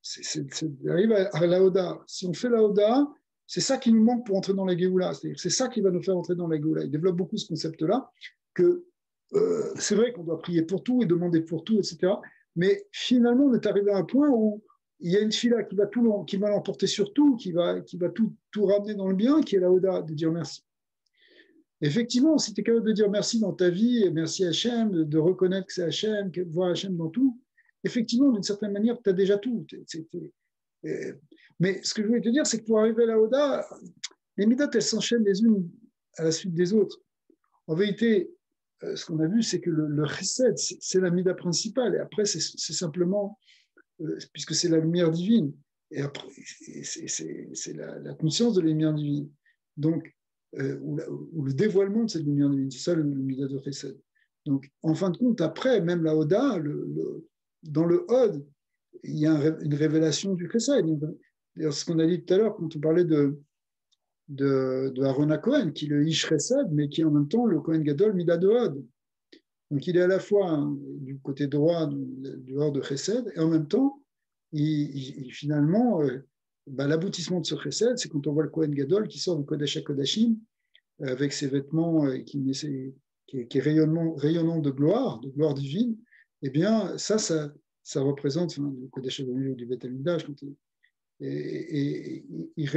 d'arriver à la Oda. Si on fait la Oda, c'est ça qui nous manque pour entrer dans la Géoula. C'est ça qui va nous faire entrer dans la Géoula. Il développe beaucoup ce concept-là, que c'est vrai qu'on doit prier pour tout et demander pour tout, etc. Mais finalement, on est arrivé à un point où il y a une fila qui va l'emporter sur tout, qui va tout ramener dans le bien, qui est la Oda, de dire merci. Effectivement, si tu es capable de dire merci dans ta vie, et merci Hachem, de reconnaître que c'est Hachem, de voir Hachem dans tout, effectivement, d'une certaine manière, tu as déjà tout. Mais ce que je voulais te dire, c'est que pour arriver à la Oda, les midot, elles s'enchaînent les unes à la suite des autres. En vérité, ce qu'on a vu, c'est que le chesed, c'est la mida principale. Et après, c'est simplement, puisque c'est la lumière divine. Et après, c'est la conscience de la lumière divine. Donc, ou le dévoilement de cette lumière divine. C'est ça le mida de chesed. Donc, en fin de compte, après, même la Oda, dans le Od, il y a une révélation du chesed. D'ailleurs, ce qu'on a dit tout à l'heure, quand on parlait de Aaron Cohen, qui est le Ish Chesed, mais qui est en même temps le Cohen Gadol Mida de Od. Donc, il est à la fois du côté droit du Or de Chesed, et en même temps, finalement, l'aboutissement de ce Chesed, c'est quand on voit le Cohen Gadol qui sort du Kodesh HaKodashim, avec ses vêtements qui est rayonnant de gloire divine. Eh bien, ça représente le Kodesh HaKodashim du Beth Amikdash. Et il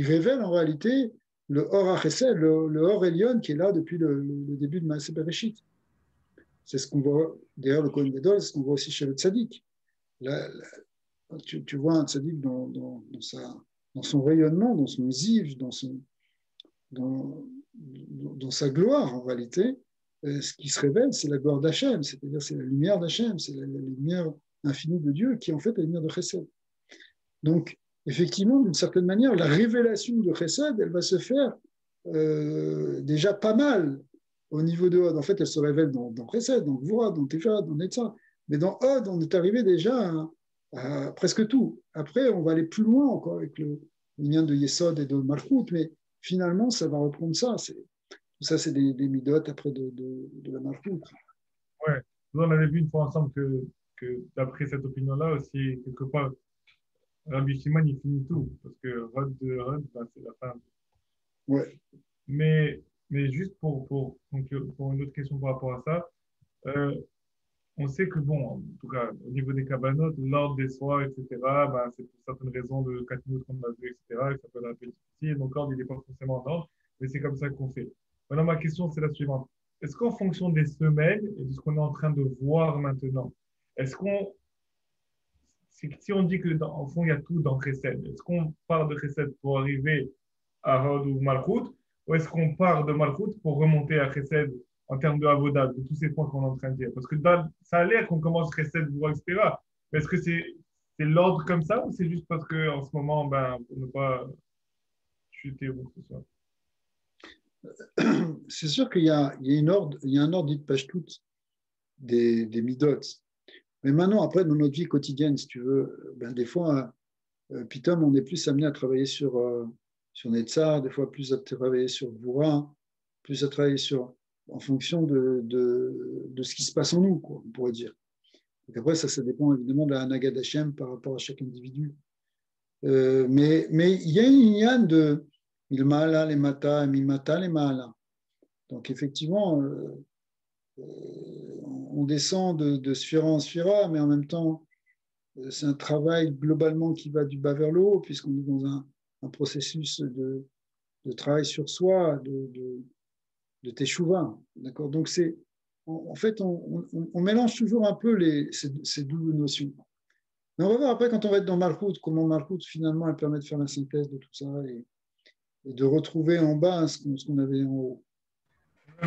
révèle en réalité le Or HaChesed, le Or Elyon qui est là depuis le début de Maaseh Bereshit. C'est ce qu'on voit, d'ailleurs, le Kohen Gadol, c'est ce qu'on voit aussi chez le Tzadik. Là, tu vois un Tzadik dans son rayonnement, dans son ziv, dans sa gloire, en réalité. Ce qui se révèle, c'est la gloire d'Hachem, c'est-à-dire c'est la lumière d'Hachem, c'est la lumière infinie de Dieu qui est en fait la lumière de Chesed. Donc, effectivement, d'une certaine manière, la révélation de Chesed, elle va se faire déjà pas mal au niveau de Od. En fait, elle se révèle dans Chesed, dans Gvura, dans Tefa, dans Netza. Mais dans Od, on est arrivé déjà à presque tout. Après, on va aller plus loin encore avec le lien de Yesod et de Malchut, mais finalement, ça va reprendre ça. Tout ça, c'est des midot après de la Malchut. Ouais, nous on avait vu une fois ensemble que d'après cette opinion-là aussi, quelque part, Rabbi Shimon, il finit tout, parce que Rod de Rod, ben, c'est la fin. Ouais. Mais juste pour une autre question par rapport à ça, on sait que, bon, en tout cas, au niveau des cabanotes, l'ordre des soirs, etc., ben, c'est pour certaines raisons de Katnout qu'on a vu, etc., que ça peut être un peu difficile, donc l'ordre, il n'est pas forcément en ordre, mais c'est comme ça qu'on fait. Maintenant, ma question, c'est la suivante. Est-ce qu'en fonction des semaines et de ce qu'on est en train de voir maintenant, est-ce qu'on si on dit que en fond, il y a tout dans Chesed, est-ce qu'on part de Chesed pour arriver à Hod ou Malchut, ou est-ce qu'on part de Malchut pour remonter à Chesed en termes de Avodah, de tous ces points qu'on est en train de dire? Parce que ça a l'air qu'on commence Chesed, etc. Mais est-ce que c'est l'ordre comme ça, ou c'est juste parce qu'en ce moment, ben, pour ne pas chuter ou quoi que ce soit? C'est sûr qu'il y a un ordre dit de Pashtout des midot. Mais maintenant, après, dans notre vie quotidienne, si tu veux, ben, des fois, Pitom, on est plus amené à travailler sur Netzar, des fois plus à travailler sur Gvura, plus à travailler en fonction de ce qui se passe en nous, quoi, on pourrait dire. Donc après, ça dépend évidemment de la Hanaga d'Hachem par rapport à chaque individu. Mais il y a une yann de Milmala les Mata, Mimata les Maala. Donc effectivement, on descend de sphira en sphira, mais en même temps, c'est un travail globalement qui va du bas vers le haut, puisqu'on est dans un processus de travail sur soi, de teshuva. D'accord. Donc, en fait, on mélange toujours un peu ces doubles notions. Mais on va voir après, quand on va être dans Malchut, comment Malchut, finalement, elle permet de faire la synthèse de tout ça et de retrouver en bas ce qu'on avait en haut.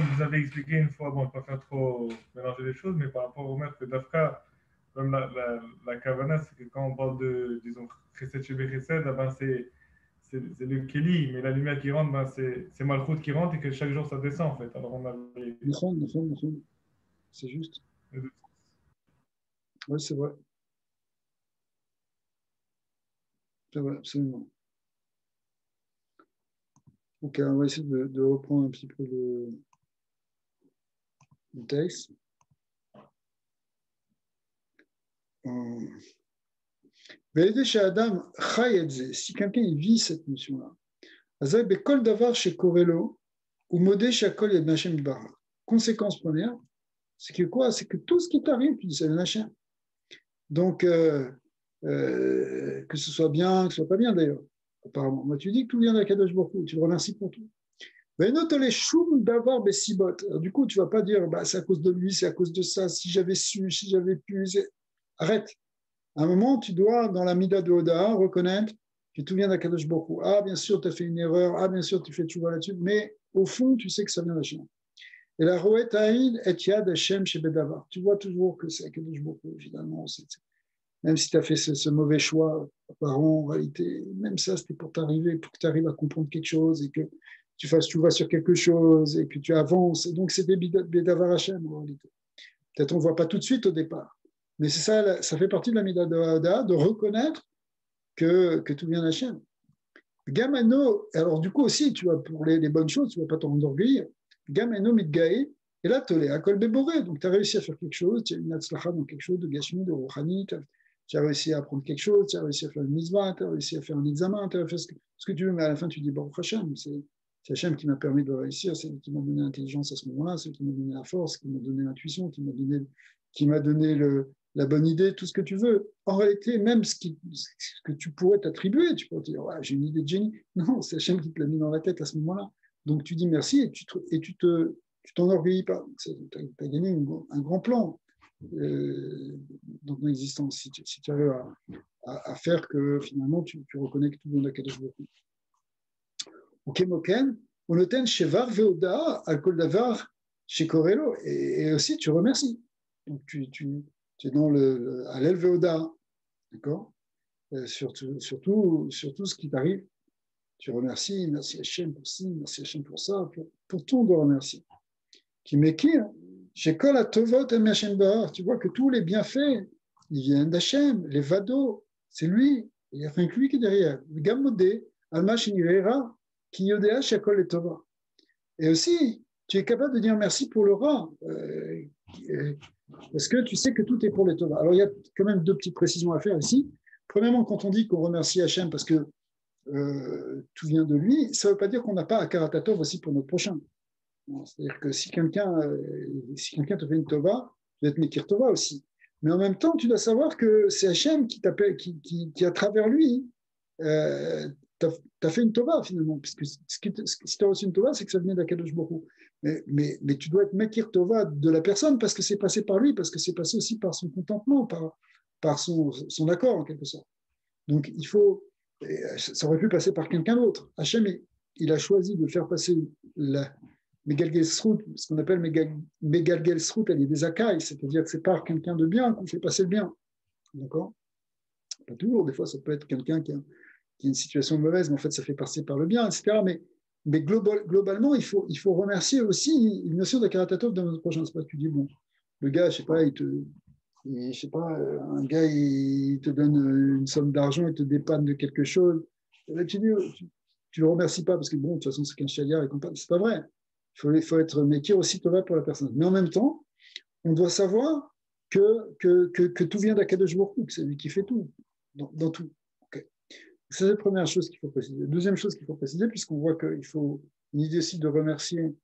vous avez expliqué une fois, bon, je ne vais pas faire trop mélanger les choses, mais par rapport au maître d'Afka, même la Kavana, c'est que quand on parle de, disons, Chesed Shebe Chesed, ah ben c'est le Keli, mais la lumière qui rentre, ben c'est Malchut qui rentre et que chaque jour ça descend en fait. Alors on a C'est juste. les deux. Oui, c'est vrai. C'est vrai, absolument. Ok, on va essayer de reprendre un petit peu le texte. Si quelqu'un il vit cette notion-là, conséquence première, c'est que quoi? C'est que tout ce qui t'arrive, tu dis c'est le Hachem. Donc, que ce soit bien, que ce soit pas bien d'ailleurs, apparemment. Moi, tu dis que tout vient d'Akadosh Baruch Hu, tu le remercies pour tout. Mais les choum d'avoir Bessibot. Du coup, tu ne vas pas dire bah, c'est à cause de lui, c'est à cause de ça, si j'avais su, si j'avais pu. Arrête. À un moment, tu dois, dans la Mida de Oda, reconnaître que tout vient d'Akadosh Baruch Hu. Ah, bien sûr, tu as fait une erreur. Ah, bien sûr, tu fais tchouva là-dessus. Mais au fond, tu sais que ça vient d'Hachem. Et la Roet Haïd et Yad Hashem chez Bedavar. Tu vois toujours que c'est Akadosh Baruch Hu, finalement. Même si tu as fait ce mauvais choix, apparent, en réalité, même ça, c'était pour t'arriver, pour que tu arrives à comprendre quelque chose et que tu vas sur quelque chose et que tu avances. Et donc, c'est des Bedavar Hashem, en réalité. Peut-être on ne voit pas tout de suite au départ. Mais c'est ça, ça fait partie de la Mida de Hada, de reconnaître que tout vient d'Hachem. Gamano, alors du coup aussi, tu vois, pour les bonnes choses, tu ne vas pas t'en enorgueillir. Gamano mitgae, et là, tu l'as à Kol Beboré. Donc, tu as réussi à faire quelque chose, tu as une atzlacha dans quelque chose de Gashmi, de Rouhani, tu as réussi à apprendre quelque chose, tu as réussi à faire une mitzvah, tu as réussi à faire un examen, tu as fait ce que tu veux, mais à la fin, tu dis Baruch Hashem. C'est Hashem qui m'a permis de réussir, c'est lui qui m'a donné l'intelligence à ce moment-là, c'est lui qui m'a donné la force, qui m'a donné l'intuition, qui m'a donné la bonne idée, tout ce que tu veux. En réalité, même ce que tu pourrais t'attribuer, tu pourrais te dire, ouais, j'ai une idée de génie. Non, c'est Hachem qui te l'a mis dans la tête à ce moment-là. Donc tu dis merci et tu t'enorgueillis pas. Tu as gagné un grand plan dans ton existence si tu arrives à faire que finalement tu reconnais que tout le monde a Kadosh Baruch Hu. Moken, Onoten Shevar Veoda al Kol Davar chez Korelo et aussi tu remercies. Donc tu es dans le Alel Veoda, d'accord, surtout ce qui t'arrive. Tu remercies, merci Hachem pour ci, merci Hachem pour ça, pour tout on doit remercier. Qui m'équipe, chez Kol Atovot Hachem Bahar, tu vois que tous les bienfaits, ils viennent d'Hachem, les vados, c'est lui, il n'y a rien que lui qui est derrière. Gamodé, Alma Shinirera, qui Yodea Shakol et Tova. Et aussi, tu es capable de dire merci pour le rat, parce que tu sais que tout est pour les Tova. Alors, il y a quand même deux petites précisions à faire ici. Premièrement, quand on dit qu'on remercie Hachem parce que tout vient de lui, ça ne veut pas dire qu'on n'a pas à Karatatov aussi pour notre prochain. C'est-à-dire que si quelqu'un te fait une tova, tu dois être Mekir Tova aussi. Mais en même temps, tu dois savoir que c'est Hachem qui t'appelle, qui à travers lui, t'as fait une tova finalement. Puisque si tu as reçu une tova, c'est que ça venait d'Akadosh Baruch Hu. Mais tu dois être Mekir Tova de la personne parce que c'est passé par lui, parce que c'est passé aussi par son contentement, par son accord en quelque sorte. Donc il faut, ça aurait pu passer par quelqu'un d'autre. Hachem, il a choisi de faire passer la Megalgel Srout, ce qu'on appelle Megalgel Srout, elle est des akai, c'est-à-dire que c'est par quelqu'un de bien qu'on fait passer le bien. D'accord? Pas toujours, des fois ça peut être quelqu'un qui a une situation mauvaise, mais en fait ça fait passer par le bien, etc. Mais globalement, il faut remercier aussi une notion de Karatatov dans notre prochain. C'est pas que tu dis, bon, le gars, je sais pas, un gars, il te donne une somme d'argent, il te dépanne de quelque chose. Là, tu le remercies pas parce que, bon, de toute façon, c'est qu'un chaliard et compagnie. C'est pas vrai. Il faut être métier aussi tova pour la personne. Mais en même temps, on doit savoir que tout vient d'Akadosh Baruch Hu, que c'est lui qui fait tout, dans tout. Okay. C'est la première chose qu'il faut préciser. Deuxième chose qu'il faut préciser, puisqu'on voit qu'il faut une idée aussi de remercier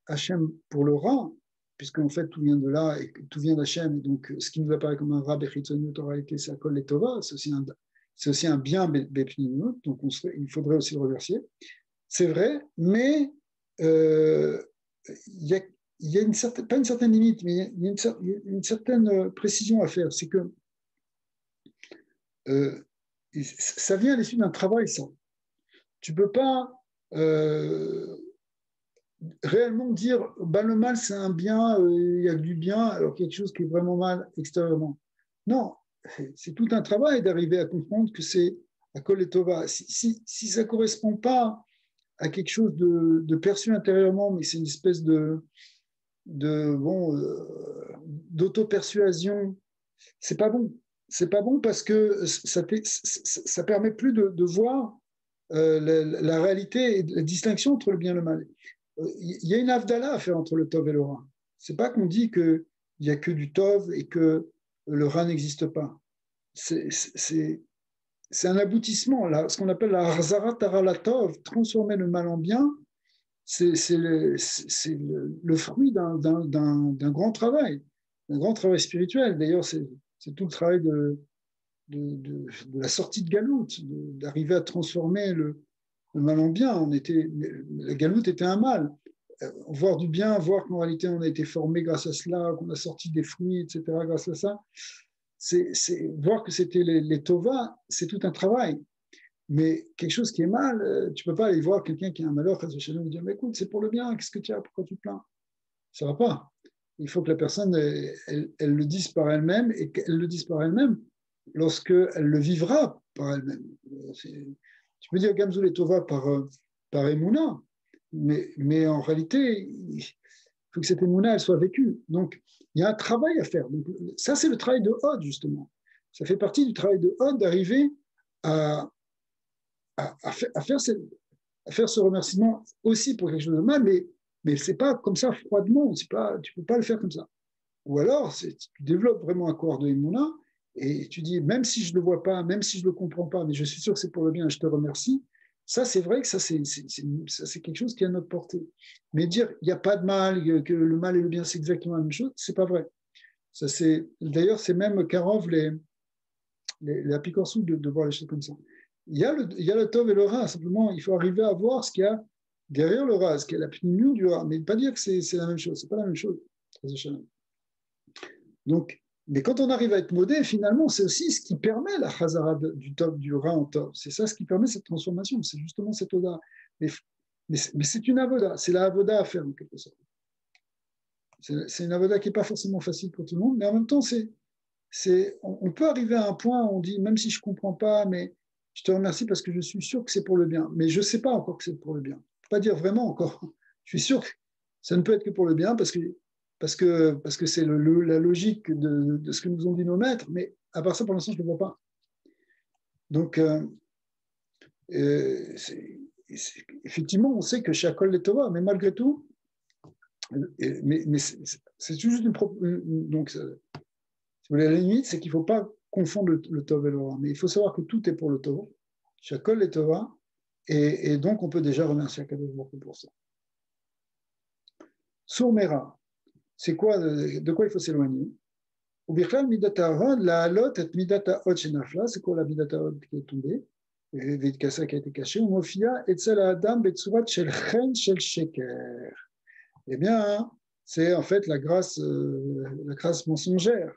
Hachem pour le rat, puisqu'en fait tout vient de là et tout vient d'Hachem. Donc ce qui nous apparaît comme un rat Bechitzoniut, en réalité c'est Akol et Tova, c'est aussi un bien Bepninut, donc il faudrait aussi le remercier. C'est vrai, mais il y a pas une certaine limite, mais il y a une certaine précision à faire. C'est que ça vient à l'issue d'un travail, ça. Tu ne peux pas réellement dire bah, le mal c'est un bien, il y a du bien, alors quelque chose qui est vraiment mal extérieurement. Non, c'est tout un travail d'arriver à comprendre que c'est à Kol et Tova. Si ça ne correspond pas à quelque chose de perçu intérieurement, mais c'est une espèce d'auto-persuasion, c'est pas bon. C'est pas bon parce que ça permet plus de voir la réalité et la distinction entre le bien et le mal. Il y a une avdala à faire entre le tov et le ra. C'est pas qu'on dit qu'il n'y a que du tov et que le ra n'existe pas. C'est un aboutissement, là, ce qu'on appelle la harzara tara tov, transformer le mal en bien, c'est le fruit d'un grand travail, un grand travail spirituel. D'ailleurs, c'est tout le travail de la sortie de Galout, d'arriver à transformer le mal en bien. La Galout était un mal. Voir du bien, voir qu'en réalité on a été formé grâce à cela, qu'on a sorti des fruits, etc. grâce à ça, voir que c'était les Tova, c'est tout un travail. Mais quelque chose qui est mal, tu ne peux pas aller voir quelqu'un qui a un malheur, et lui dire mais écoute, c'est pour le bien, qu'est-ce que tu as, pourquoi tu te plains? Ça ne va pas. Il faut que la personne, elle le dise par elle-même et qu'elle le dise par elle-même lorsqu'elle le vivra par elle-même. Tu peux dire Gamzul et Tova par Emouna, mais en réalité, il faut que cette Emouna, elle soit vécue. Donc, il y a un travail à faire. Donc, ça, c'est le travail de Hod, justement. Ça fait partie du travail de Hod d'arriver à, à faire ce remerciement aussi pour quelque chose de mal, mais ce n'est pas comme ça froidement, tu ne peux pas le faire comme ça. Ou alors, tu développes vraiment un corps de Emouna et tu dis, même si je ne le vois pas, même si je ne le comprends pas, mais je suis sûr que c'est pour le bien, je te remercie. Ça, c'est vrai que ça, c'est quelque chose qui est à notre portée. Mais dire, il n'y a pas de mal, que le mal et le bien, c'est exactement la même chose, ce n'est pas vrai. D'ailleurs, c'est même Karov, la picorçou de voir les choses comme ça. Il y a le tov et le ra, simplement, il faut arriver à voir ce qu'il y a derrière le ra, ce qu'il y a la pnimiut du ra, mais pas dire que c'est la même chose, c'est pas la même chose. Donc, mais quand on arrive à être modé, finalement, c'est aussi ce qui permet la chazara du tov, du ra en tov. C'est ça ce qui permet cette transformation, c'est justement cette oda. Mais c'est une avoda, c'est la avoda à faire en quelque sorte. C'est une avoda qui n'est pas forcément facile pour tout le monde, mais en même temps, on peut arriver à un point où on dit, même si je ne comprends pas, mais je te remercie parce que je suis sûr que c'est pour le bien. Mais je ne sais pas encore que c'est pour le bien. Je ne peux pas dire vraiment encore. Je suis sûr que ça ne peut être que pour le bien parce que c'est la logique de ce que nous ont dit nos maîtres. Mais à part ça, pour l'instant, je ne le vois pas. Donc, effectivement, on sait que chaque col est Tova, mais malgré tout, mais c'est juste donc, à la limite, c'est qu'il ne faut pas confondre le Tov et le Ra. Mais il faut savoir que tout est pour le Tov. Chacol est Tova. Et donc, on peut déjà remercier Akadosh Baruch Hu pour ça. Sourmera, c'est quoi, de quoi il faut s'éloigner? Ou Birklal Midata Hod, la Halot et Midata Hod chez Nafla, c'est quoi la Midata Hod qui est tombée? Vidkasa qui a été caché. Ou Mofia, Etzel Adam, Betsurat, Shel Chen, Shel Sheker. Eh bien, c'est en fait la grâce mensongère.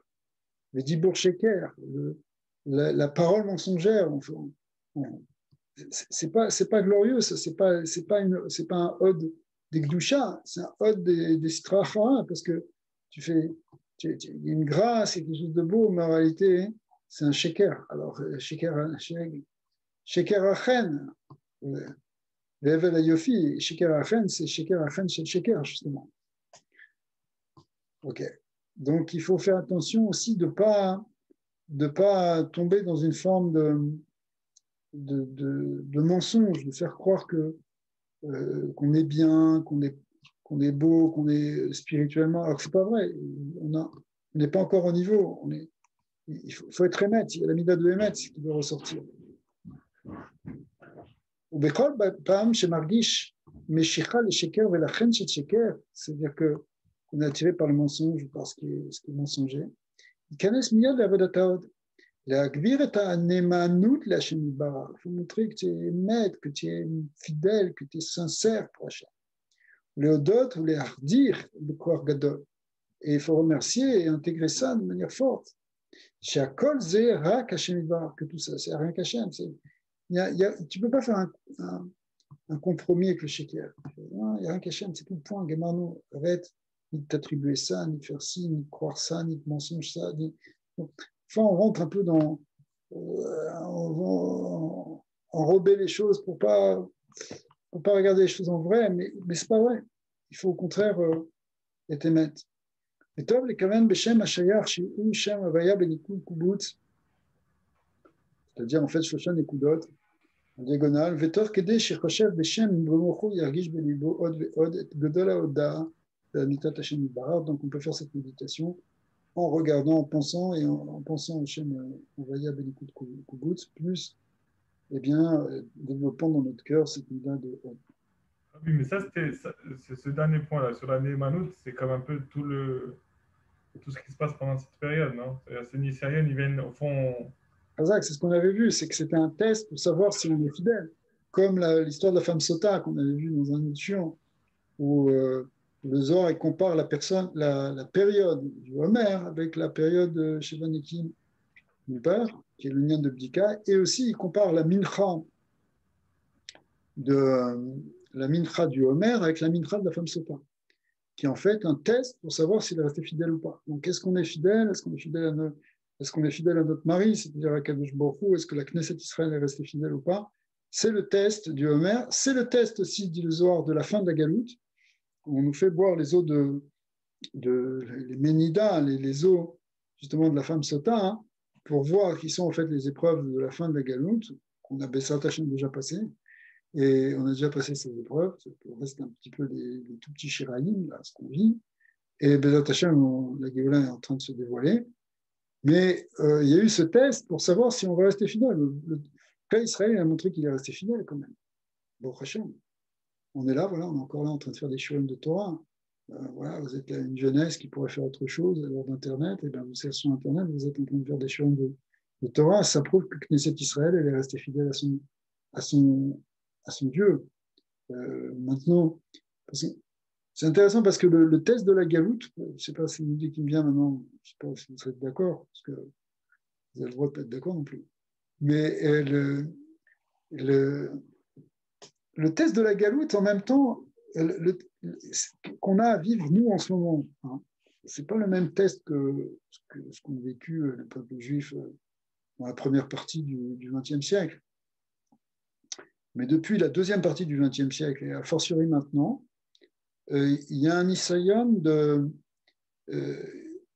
Le dibour sheker, la parole mensongère, c'est pas glorieux, c'est pas un ode des gdusha, c'est un ode des sitrachara, parce que il y a une grâce, il y a quelque chose de beau, mais en réalité, c'est un sheker. Alors, sheker achen, level ayofi, sheker achen, c'est sheker achen, c'est sheker, justement. Ok. Donc, il faut faire attention aussi de ne pas tomber dans une forme de mensonge, de faire croire qu'on est bien, qu'on est beau, qu'on est spirituellement, alors que ce n'est pas vrai. On n'est pas encore au niveau. Il faut être émet, il y a la mida de émet qui doit ressortir. C'est-à-dire qu'on est attiré par le mensonge ou par ce qui est mensonger. להגביר את הנאמנות להשם יתברך, il faut montrer que tu es maître, que tu es fidèle, que tu es sincère pour Hachem. Léodot ou les hardir, le corps gadol. Et il faut remercier et intégrer ça de manière forte. Shakol ze rak Hachem yitbarach, que tout ça, c'est rien qu'Hachem. Tu ne peux pas faire un compromis avec le sheker. Il n'y a rien qu'Hachem, c'est tout le point. Gamarno, arrête ni de t'attribuer ça, ni de faire ci, ni de croire ça, ni de mensonge ça. Enfin, on rentre un peu dans. Enrober les choses pour pas regarder les choses en vrai, mais c'est pas vrai. Il faut au contraire être émettre. Et Tov, les Kaven, Beshem, Hashayar, Shi'u, Shem, Avaya, Benikud, Kubutz, c'est-à-dire en fait, Shoshan et Kudot, en diagonale, Vetor, Kede, Shechoshev, Beshem, Mbomochu, Yargish, Belibo, Od, Veod, Et Godola, Oda, Mitat Hashem, Barar. Donc on peut faire cette méditation en regardant, en pensant, et en pensant au Shem, Avaya, Benikud, Kubutz, plus, eh bien, développant dans notre cœur cette idée de Od. Oui, mais ça, c'est ce dernier point-là, sur la Némanout, c'est comme un peu tout ce qui se passe pendant cette période, non? C'est-à-dire, ces Nissariennes, ils viennent, au fond. C'est ce qu'on avait vu, c'est que c'était un test pour savoir si on est fidèle. Comme l'histoire de la femme Sota qu'on avait vu dans un autre chiant, où le Zohar il compare la période du Homer avec la période de Shevanekim, du père, qui est le lien de Bdika, et aussi il compare la mincha du Homer avec la mincha de la femme Sota, qui est en fait un test pour savoir s'il est resté fidèle ou pas. Donc, est-ce qu'on est fidèle? Est-ce qu'on est fidèle à notre mari, c'est-à-dire à Kadosh Baruch Hu? Est-ce que la Knesset Israël est restée fidèle ou pas? C'est le test du Homer. C'est le test aussi, dit le Zohar, de la fin de la Galoute. On nous fait boire les eaux les Ménidas, les eaux justement de la femme Sota, hein, pour voir qui sont en fait les épreuves de la fin de la Galoute, qu'on a Bessat Hashem déjà passé. Et on a déjà passé ces épreuves. Il reste un petit peu des tout petits Shiraïm, là, ce qu'on vit. Et Bezat Hashem, la Géoula est en train de se dévoiler. Mais il y a eu ce test pour savoir si on va rester fidèle. Le cas Israël a montré qu'il est resté fidèle quand même. Bon, Hashem. On est là, voilà, on est encore là en train de faire des shurim de Torah. Voilà, vous êtes là, une jeunesse qui pourrait faire autre chose à l'heure d'Internet. Et bien, vous êtes sur Internet, vous êtes en train de faire des shurim de Torah. Ça prouve que Knesset Israël, elle est restée fidèle à son Dieu. Maintenant, c'est intéressant parce que le test de la galoute, je ne sais pas si c'est une idée qui me vient maintenant, je ne sais pas si vous êtes d'accord, parce que vous avez le droit de ne pas être d'accord non plus. Mais le test de la galoute, en même temps, qu'on a à vivre, nous, en ce moment, hein, ce n'est pas le même test que ce qu'ont vécu le peuple juif dans la première partie du XXe siècle. Mais depuis la deuxième partie du XXe siècle, et a fortiori maintenant, il y a un Isaïon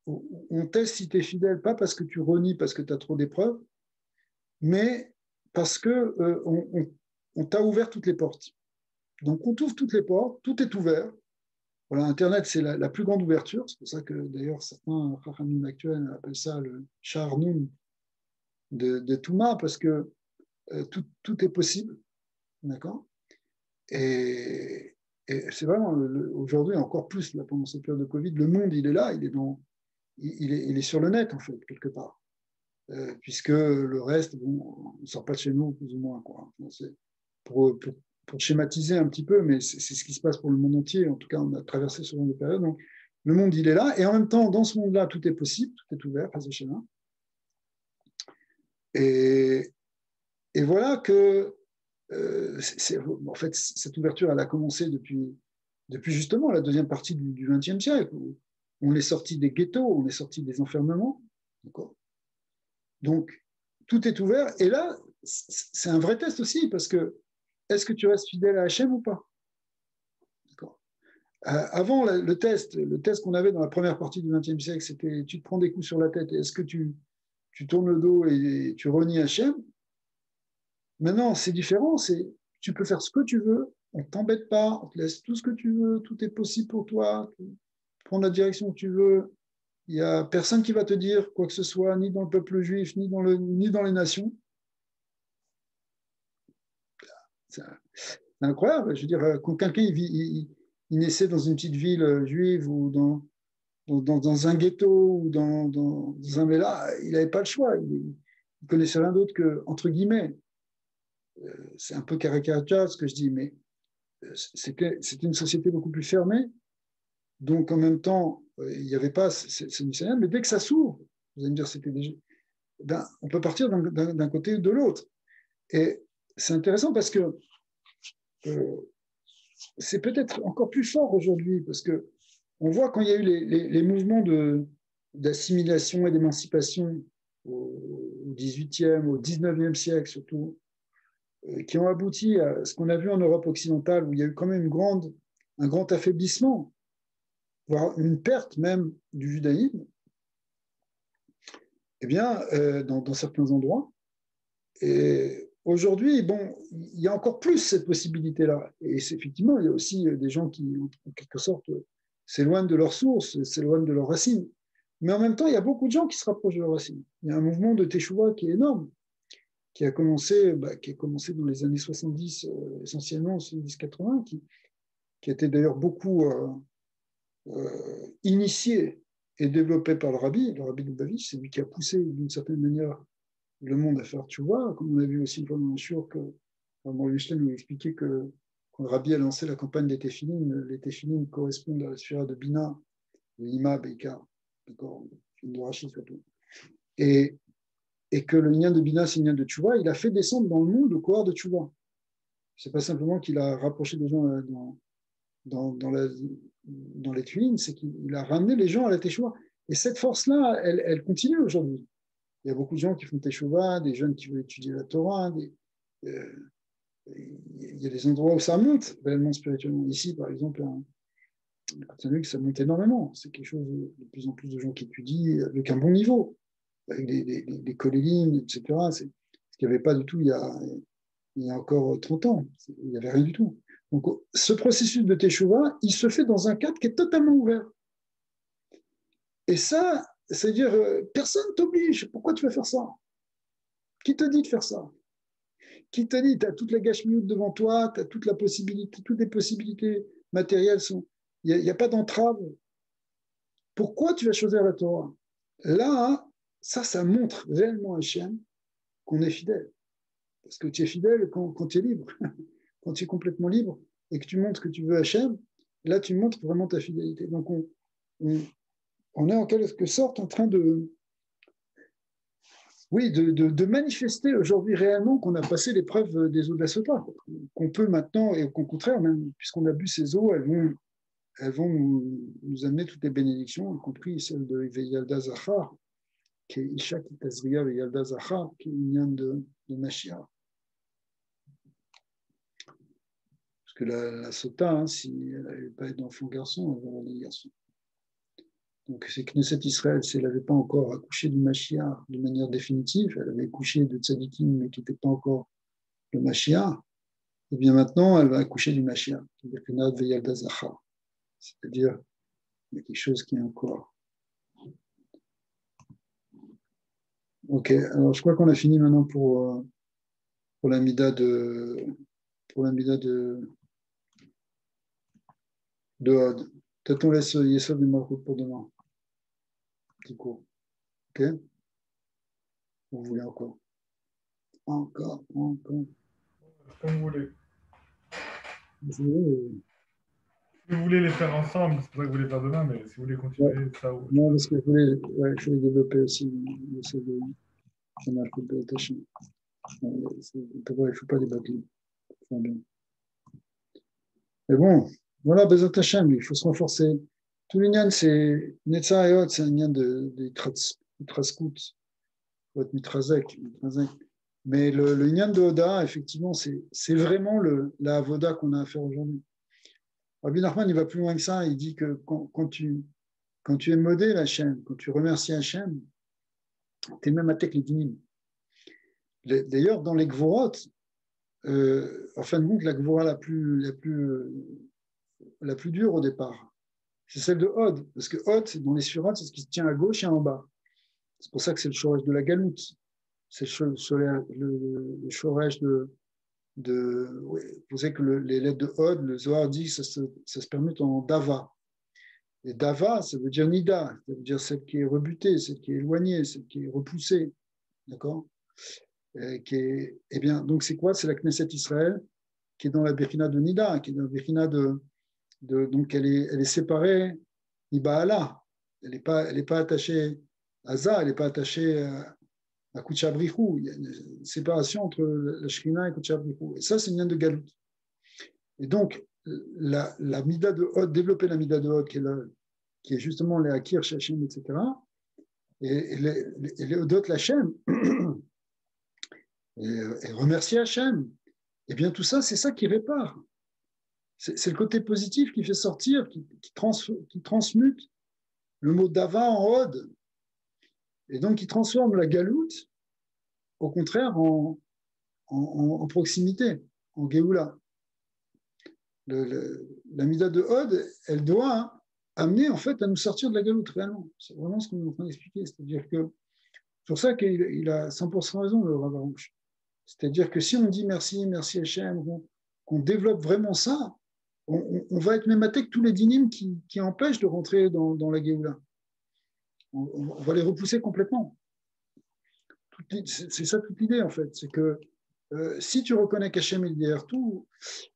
on teste si tu es fidèle, pas parce que tu renies, parce que tu as trop d'épreuves, mais parce que on t'a ouvert toutes les portes. Donc on t'ouvre toutes les portes, tout est ouvert. Voilà, Internet, c'est la plus grande ouverture. C'est pour ça que d'ailleurs certains Chachamim actuels appellent ça le Charnoun de Touma, parce que tout est possible. D'accord? Et c'est vraiment, aujourd'hui, encore plus là, pendant cette période de Covid, le monde, il est là, il est sur le net, en fait, quelque part. Puisque le reste, bon, on ne sort pas de chez nous, plus ou moins. Quoi. C'est pour schématiser un petit peu, mais c'est ce qui se passe pour le monde entier. En tout cas, on a traversé ce genre de période. Donc, le monde, il est là. Et en même temps, dans ce monde-là, tout est possible, tout est ouvert, pas de schéma. Et voilà que en fait, cette ouverture, elle a commencé depuis justement la deuxième partie du XXe siècle, où on est sorti des ghettos, on est sorti des enfermements. Donc, tout est ouvert. Et là, c'est un vrai test aussi, parce que est-ce que tu restes fidèle à Hachem ou pas? Avant, le test qu'on avait dans la première partie du XXe siècle, c'était tu te prends des coups sur la tête, est-ce que tu tournes le dos et tu renies Hachem? Maintenant, c'est différent, tu peux faire ce que tu veux, on ne t'embête pas, on te laisse tout ce que tu veux, tout est possible pour toi, tu prends la direction que tu veux. Il n'y a personne qui va te dire quoi que ce soit, ni dans le peuple juif, ni dans les nations. C'est incroyable. Je veux dire, quand quelqu'un il naissait dans une petite ville juive ou dans un ghetto ou dans un méla, il n'avait pas le choix. Il ne connaissait rien d'autre que, entre guillemets, c'est un peu caricatural ce que je dis, mais c'était une société beaucoup plus fermée. Donc, en même temps, il n'y avait pas ces missionnaires, mais dès que ça s'ouvre, vous allez me dire, c'était déjà. On peut partir d'un côté ou de l'autre. Et c'est intéressant parce que c'est peut-être encore plus fort aujourd'hui, parce qu'on voit quand il y a eu les mouvements d'assimilation et d'émancipation au XVIIIe, au XIXe siècle surtout, qui ont abouti à ce qu'on a vu en Europe occidentale, où il y a eu quand même un grand affaiblissement, voire une perte même du judaïsme, eh bien, dans certains endroits. Et aujourd'hui, bon, il y a encore plus cette possibilité-là. Et effectivement, il y a aussi des gens qui, en quelque sorte, s'éloignent de leurs sources, s'éloignent de leurs racines. Mais en même temps, il y a beaucoup de gens qui se rapprochent de leurs racines. Il y a un mouvement de Teshuvah qui est énorme, qui a commencé dans les années 70, essentiellement 70-80, qui a été d'ailleurs beaucoup initié et développé par le rabbi Lubavitch. C'est lui qui a poussé d'une certaine manière le monde à faire tchouva, comme on a vu aussi pendant le shiur que Morgenstern nous expliquait que quand le rabbi a lancé la campagne des téphilines correspondent à la sphère de Bina, de Ima, Beika, d'accord, de Rachid surtout. Et que le lien de Bina, c'est le lien de tchouva, il a fait descendre dans le monde le coureur de tchouva. C'est pas simplement qu'il a rapproché des gens dans les tuines, c'est qu'il a ramené les gens à la tchouva. Et cette force-là, elle continue aujourd'hui. Il y a beaucoup de gens qui font Teshuvah, des jeunes qui veulent étudier la Torah. Il y a des endroits où ça monte réellement spirituellement. Ici, par exemple, ça monte énormément. C'est quelque chose de plus en plus de gens qui étudient avec un bon niveau, avec des colléline, etc. C'est ce qu'il n'y avait pas du tout il y a encore 30 ans. Il n'y avait rien du tout. Donc, ce processus de Teshuvah, il se fait dans un cadre qui est totalement ouvert. Et ça, c'est-à-dire, personne ne t'oblige. Pourquoi tu vas faire ça? Qui te dit de faire ça? Qui te dit, tu as toute la gâche-mioute devant toi, tu as toute la possibilité, toutes les possibilités matérielles sont. Il n'y a pas d'entrave. Pourquoi tu vas choisir la Torah? Là, ça montre réellement à Hachem qu'on est fidèle. Parce que tu es fidèle quand tu es libre. Quand tu es complètement libre et que tu montres que tu veux Hachem, là, tu montres vraiment ta fidélité. Donc, on est en quelque sorte en train de manifester aujourd'hui réellement qu'on a passé l'épreuve des eaux de la Sota, qu'on peut maintenant, et qu'au contraire, même puisqu'on a bu ces eaux, elles vont nous amener toutes les bénédictions, y compris celle de Veyalda Zachar, qui est Isha qui Tazria Veyalda Zachar, qui est une liane de Mashiach. Parce que la Sota, si elle n'avait pas d'enfant garçon, elle va avoir des garçons. Donc, c'est Knesset Israël, si elle n'avait pas encore accouché du Mashiach de manière définitive, elle avait accouché de Tzadikim, mais qui n'était pas encore le Mashiach, et bien maintenant, elle va accoucher du Mashiach, c'est-à-dire il y a quelque chose qui est encore. Ok, alors je crois qu'on a fini maintenant pour la mida de Hod. Peut-être on laisse Yesod du Malchut pour demain. Petit cours. Ok? Vous voulez encore? Encore. Comme vous voulez. Vous voulez, Si vous voulez les faire ensemble, c'est pour ça que vous voulez faire demain, mais si vous voulez continuer, ça ou. non, parce que je voulais développer aussi Yesod du Malchut de Tachin. Il ne faut pas débattre. Bien. Mais bon, voilà, Bezat Hashem, il faut se renforcer. Tout l'union, c'est Netza et Hod, c'est un lien de Traskout, faut être mitrazek. Mais le lien de Hoda, effectivement, c'est vraiment la Avoda qu'on a à faire aujourd'hui. Rabbi Nachman, il va plus loin que ça, il dit que quand tu es modé Hachem, quand tu remercies Hachem, tu es même à tek les dinim. D'ailleurs, dans les Gvorot, en fin de compte, la Gvora la plus dure au départ, c'est celle de Hod, parce que Hod, c'est dans les surat, c'est ce qui se tient à gauche et en bas. C'est pour ça que c'est le chorège de la galoute. C'est le chorège oui, vous savez que les lettres de Hod, le Zohar dit que ça se permute en Dava. Et Dava, ça veut dire Nida, ça veut dire celle qui est rebutée, celle qui est éloignée, celle qui est repoussée. D'accord? Eh bien, donc c'est quoi? C'est la Knesset Israël qui est dans la Bechina de Nida, qui est dans la Bechina donc elle est séparée Iba'ala. Elle n'est pas attachée à Ça, elle n'est pas attachée à Kutchabrichou. Il y a une séparation entre la Shrina et Kutchabrichou. Et ça, c'est une lien de Galout. Et donc, la mida de Hod, développer la mida de Hod, qui est justement les Akir, Shachem, etc., et les Hodot Lachem, et remercier Hachem, et bien tout ça, c'est ça qui répare. C'est le côté positif qui fait sortir, qui transmute le mot Dava en Hod, et donc qui transforme la galoute, au contraire, en proximité, en Géoula. La mida de Hod, elle doit amener en fait à nous sortir de la galoute réellement. C'est vraiment ce qu'on est en train d'expliquer. C'est-à-dire que c'est pour ça qu'il a 100% raison, le Rav Arush. C'est-à-dire que si on dit merci, merci Hachem, qu'on développe vraiment ça, on va être même attaqué que tous les dynimes qui empêchent de rentrer dans la Géoula. On va les repousser complètement. C'est ça toute l'idée en fait. C'est que si tu reconnais qu'Hachem est derrière tout,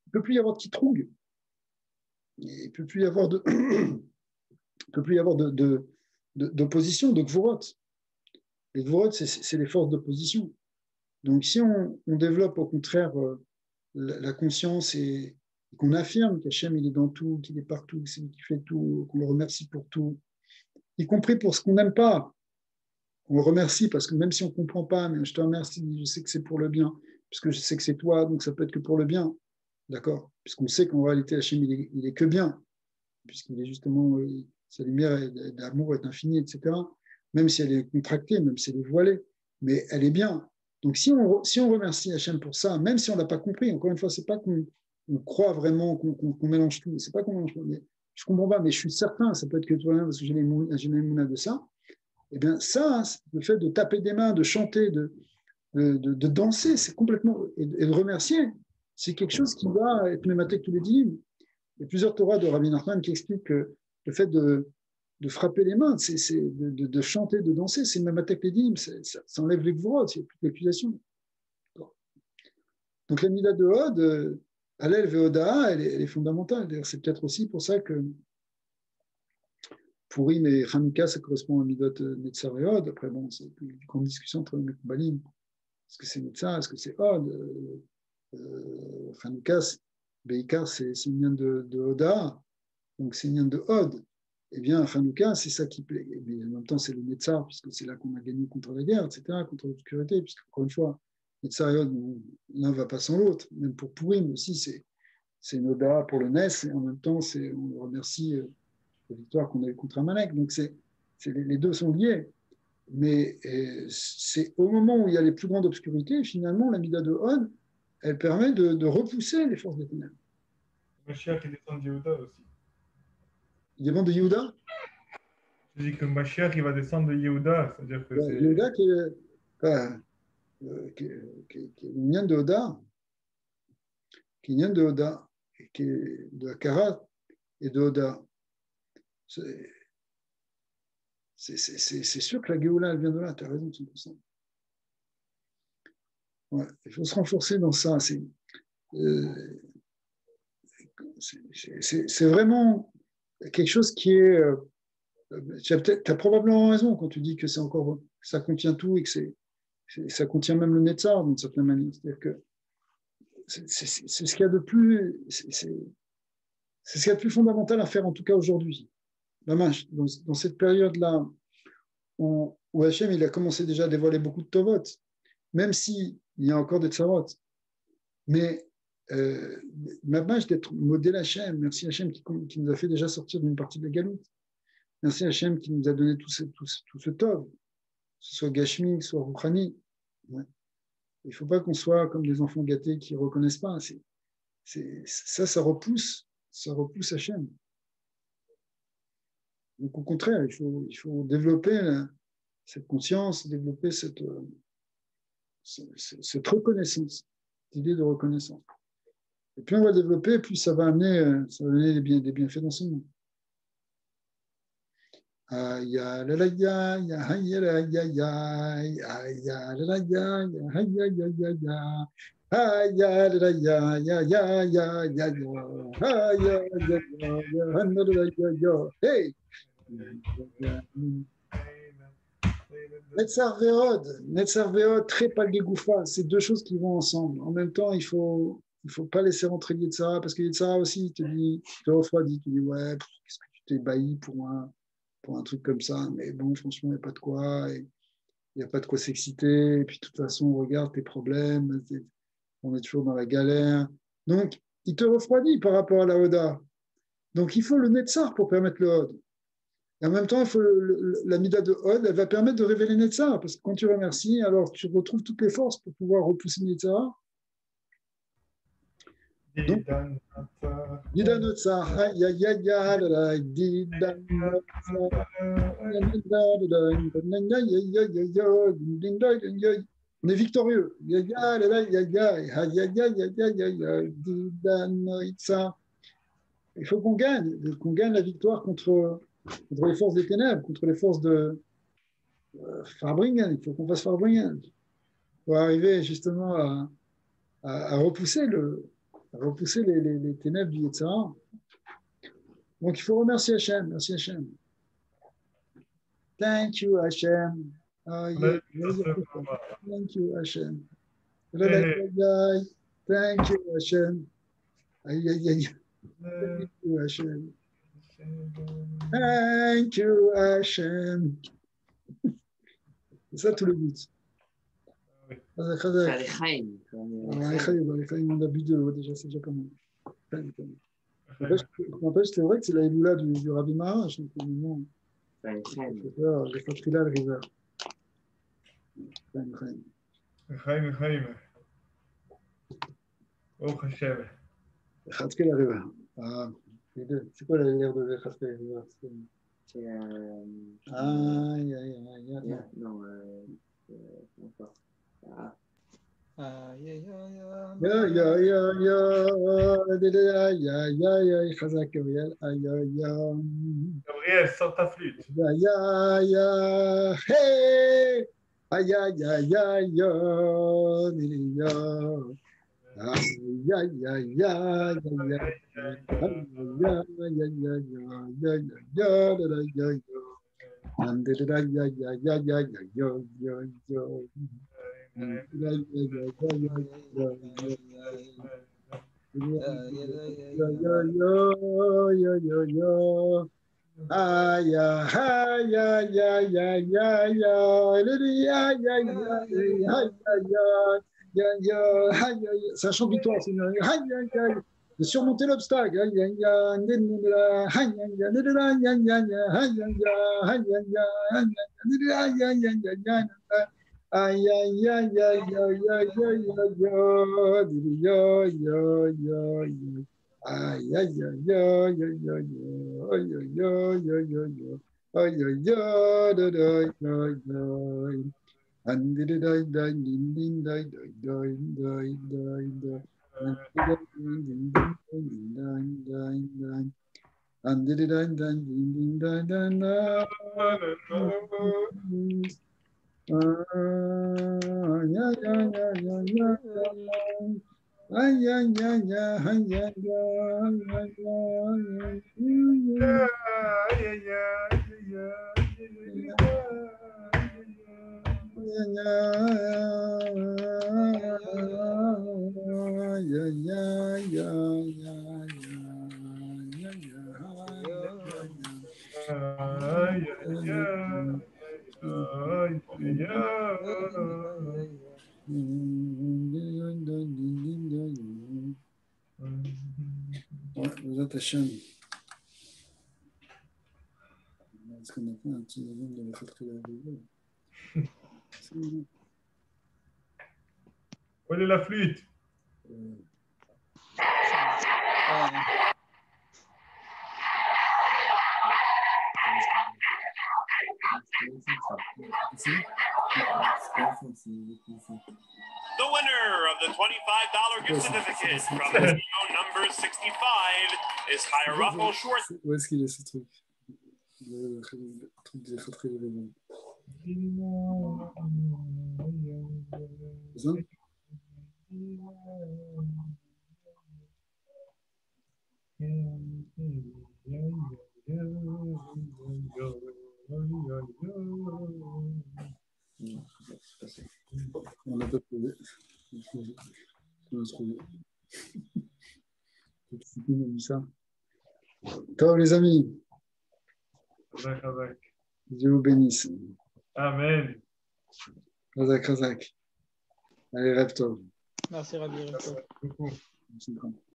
il ne peut plus y avoir de kitrougue. Il ne peut plus y avoir d'opposition, de gvorot. Les gvorot, c'est les forces d'opposition. Donc, si on développe au contraire la conscience et qu'on affirme qu'Hachem, il est dans tout, qu'il est partout, c'est lui qui fait tout, qu'on le remercie pour tout, y compris pour ce qu'on n'aime pas, on le remercie parce que même si on ne comprend pas, mais je te remercie, je sais que c'est pour le bien, puisque je sais que c'est toi, donc ça peut être que pour le bien. D'accord? Puisqu'on sait qu'en réalité, Hachem, il est que bien, puisqu'il est justement, sa lumière d'amour est infinie, etc. Même si elle est contractée, même si elle est voilée, mais elle est bien. Donc, si on remercie Hachem pour ça, même si on ne l'a pas compris, encore une fois, ce n'est pas qu'on croit vraiment, qu'on mélange tout, c'est pas qu'on mélange tout. Je ne comprends pas, mais je suis certain, ça peut être que toi-même, parce que j'ai l'émouna de ça. Eh bien, ça, le fait de taper des mains, de chanter, de danser, c'est complètement. Et de remercier, c'est quelque chose qui va être mématé tous les dîmes. Il y a plusieurs Torahs de Rabbi Nachman qui expliquent que le fait de frapper les mains, de chanter, de danser, c'est mématé les dîmes, ça enlève les gvorot, il n'y a plus d'accusation. Donc la Mila de Hod, Hallel Veoda, elle est fondamentale. D'ailleurs, c'est peut-être aussi pour ça que Purim et Hanouka, ça correspond à Midot Netzar et Hod. Après, bon, c'est une grande discussion entre les Mekoubalim. Est-ce que c'est Netzar, est-ce que c'est Hod? Hanouka, Beikar, c'est une lien de Hoda, donc c'est une lien de Hod. Eh bien, Hanouka, c'est ça qui plaît. Mais en même temps, c'est le Netzar, puisque c'est là qu'on a gagné contre la guerre, etc., contre l'obscurité, puisque, encore une fois, Netzar et Hod, l'un ne va pas sans l'autre. Même pour Purim aussi, c'est une Hoda pour le Nes, et en même temps, on le remercie la victoire qu'on a eue contre Amalek. Donc, les deux sont liés. Mais c'est au moment où il y a les plus grandes obscurités, finalement, la Mida de Hod, elle permet de repousser les forces des ténèbres. Mashiach qui descend de Yehuda aussi. Il dépend de Yehuda. Je dis que Mashiach il va descendre de Yehuda, c'est-à-dire que c'est. Yehuda qui est une lien de Hoda, qui est une lien de Hoda, qui est de Akarat et de Hoda. C'est sûr que la Géoula, elle vient de là, tu as raison, 100%. Ouais, il faut se renforcer dans ça. C'est vraiment quelque chose qui est. Tu as probablement raison quand tu dis que ça contient tout et que ça contient même le Netzar d'une certaine manière. C'est-à-dire que c'est ce qu'il y a de plus. C'est ce qu'il y a de plus fondamental à faire, en tout cas aujourd'hui. Dans cette période-là, où Hachem il a commencé déjà à dévoiler beaucoup de Tovot, même s'il y a encore des Tsarot. Mais Mamach d'être modèle Hachem, merci Hachem qui nous a fait déjà sortir d'une partie de la galoute. Merci Hachem qui nous a donné tout ce Tov, que ce soit Gashmi, que ce soit Rouhani. Ouais. Il ne faut pas qu'on soit comme des enfants gâtés qui ne reconnaissent pas. Ça repousse Hachem. Donc au contraire, il faut développer cette conscience, développer cette reconnaissance, cette idée de reconnaissance. Et plus on va développer, plus ça va amener des bienfaits dans ce monde. Ya la la ya ya ya la ya ya ya la la ya ya ya ya ya ya ya la la ya ya ya ya ya ya ya ya hey Netzar Veod, Trépal Gegoufa, c'est deux choses qui vont ensemble. En même temps, il faut il ne faut pas laisser rentrer Yetzara, parce que Yetzara aussi, il te refroidit, tu dis, ouais, qu'est-ce que tu t'es bailli pour un truc comme ça, mais bon, franchement, il n'y a pas de quoi, il n'y a pas de quoi s'exciter, et puis de toute façon, regarde tes problèmes, on est toujours dans la galère. Donc, il te refroidit par rapport à la Oda. Donc, il faut le Netzar pour permettre le Hod. Et en même temps, il faut la Mida de Hod, elle va permettre de révéler Netzar, parce que quand tu remercies, alors tu retrouves toutes les forces pour pouvoir repousser Netzar. Donc, Dida Netzar, aïe aïe aïe aïe, Dida Netzar, on est victorieux. Il faut qu'on gagne la victoire contre les forces des ténèbres, contre les forces de Farbringen. Il faut qu'on fasse Farbringen pour arriver justement à repousser les ténèbres du Yetzirah. Donc il faut remercier Hachem. Merci Hachem. Thank you Hachem. Thank you Hachem. Thank you Hachem. Thank you Hachem. Thank you Hachem. C'est ça tout le but. On a bu de l'eau déjà, c'est déjà pas mal. N'empêche, c'est vrai que c'est la Eloula du Rabbi Maharaj. J'ai pas pris là le river. Oh, Hashem. Khatke la river. Ah, les deux. C'est quoi l'air de Khatke la river? C'est Aïe, aïe, aïe, aïe. non, encore. Ya, ya, ya, ya, ya, ya, ya, Khazak Gabriel, aïe, aïe, aïe. Gabriel, sors ta flûte. Ya, ya, ya, hey, aïe, aïe, aïe, aïe, ya, ya. Aïe, aïe, aïe, aïe, aïe, c'est un chant de victoire. De surmonter l'obstacle. Aïe, aïe, aïe, aïe, aïe, aïe, aïe, aïe, aïe, aïe, Hachem. Est-ce qu'on a fait un petit volume de la fratrie de la rivière? Où est la flûte? The winner of the $25 gift certificate from video number 65 is Hierarchal Schwartz. Où est-ce qu'il est ce truc? Le truc des fratries de la c'est ça? On n'a pas trouvé. On a trouvé. C'est qui m'a dit ça? Toi, les amis, Razak. Dieu vous bénisse. Amen. Razak, razak. Allez, rêve toi. Merci, Rabbi. Beaucoup.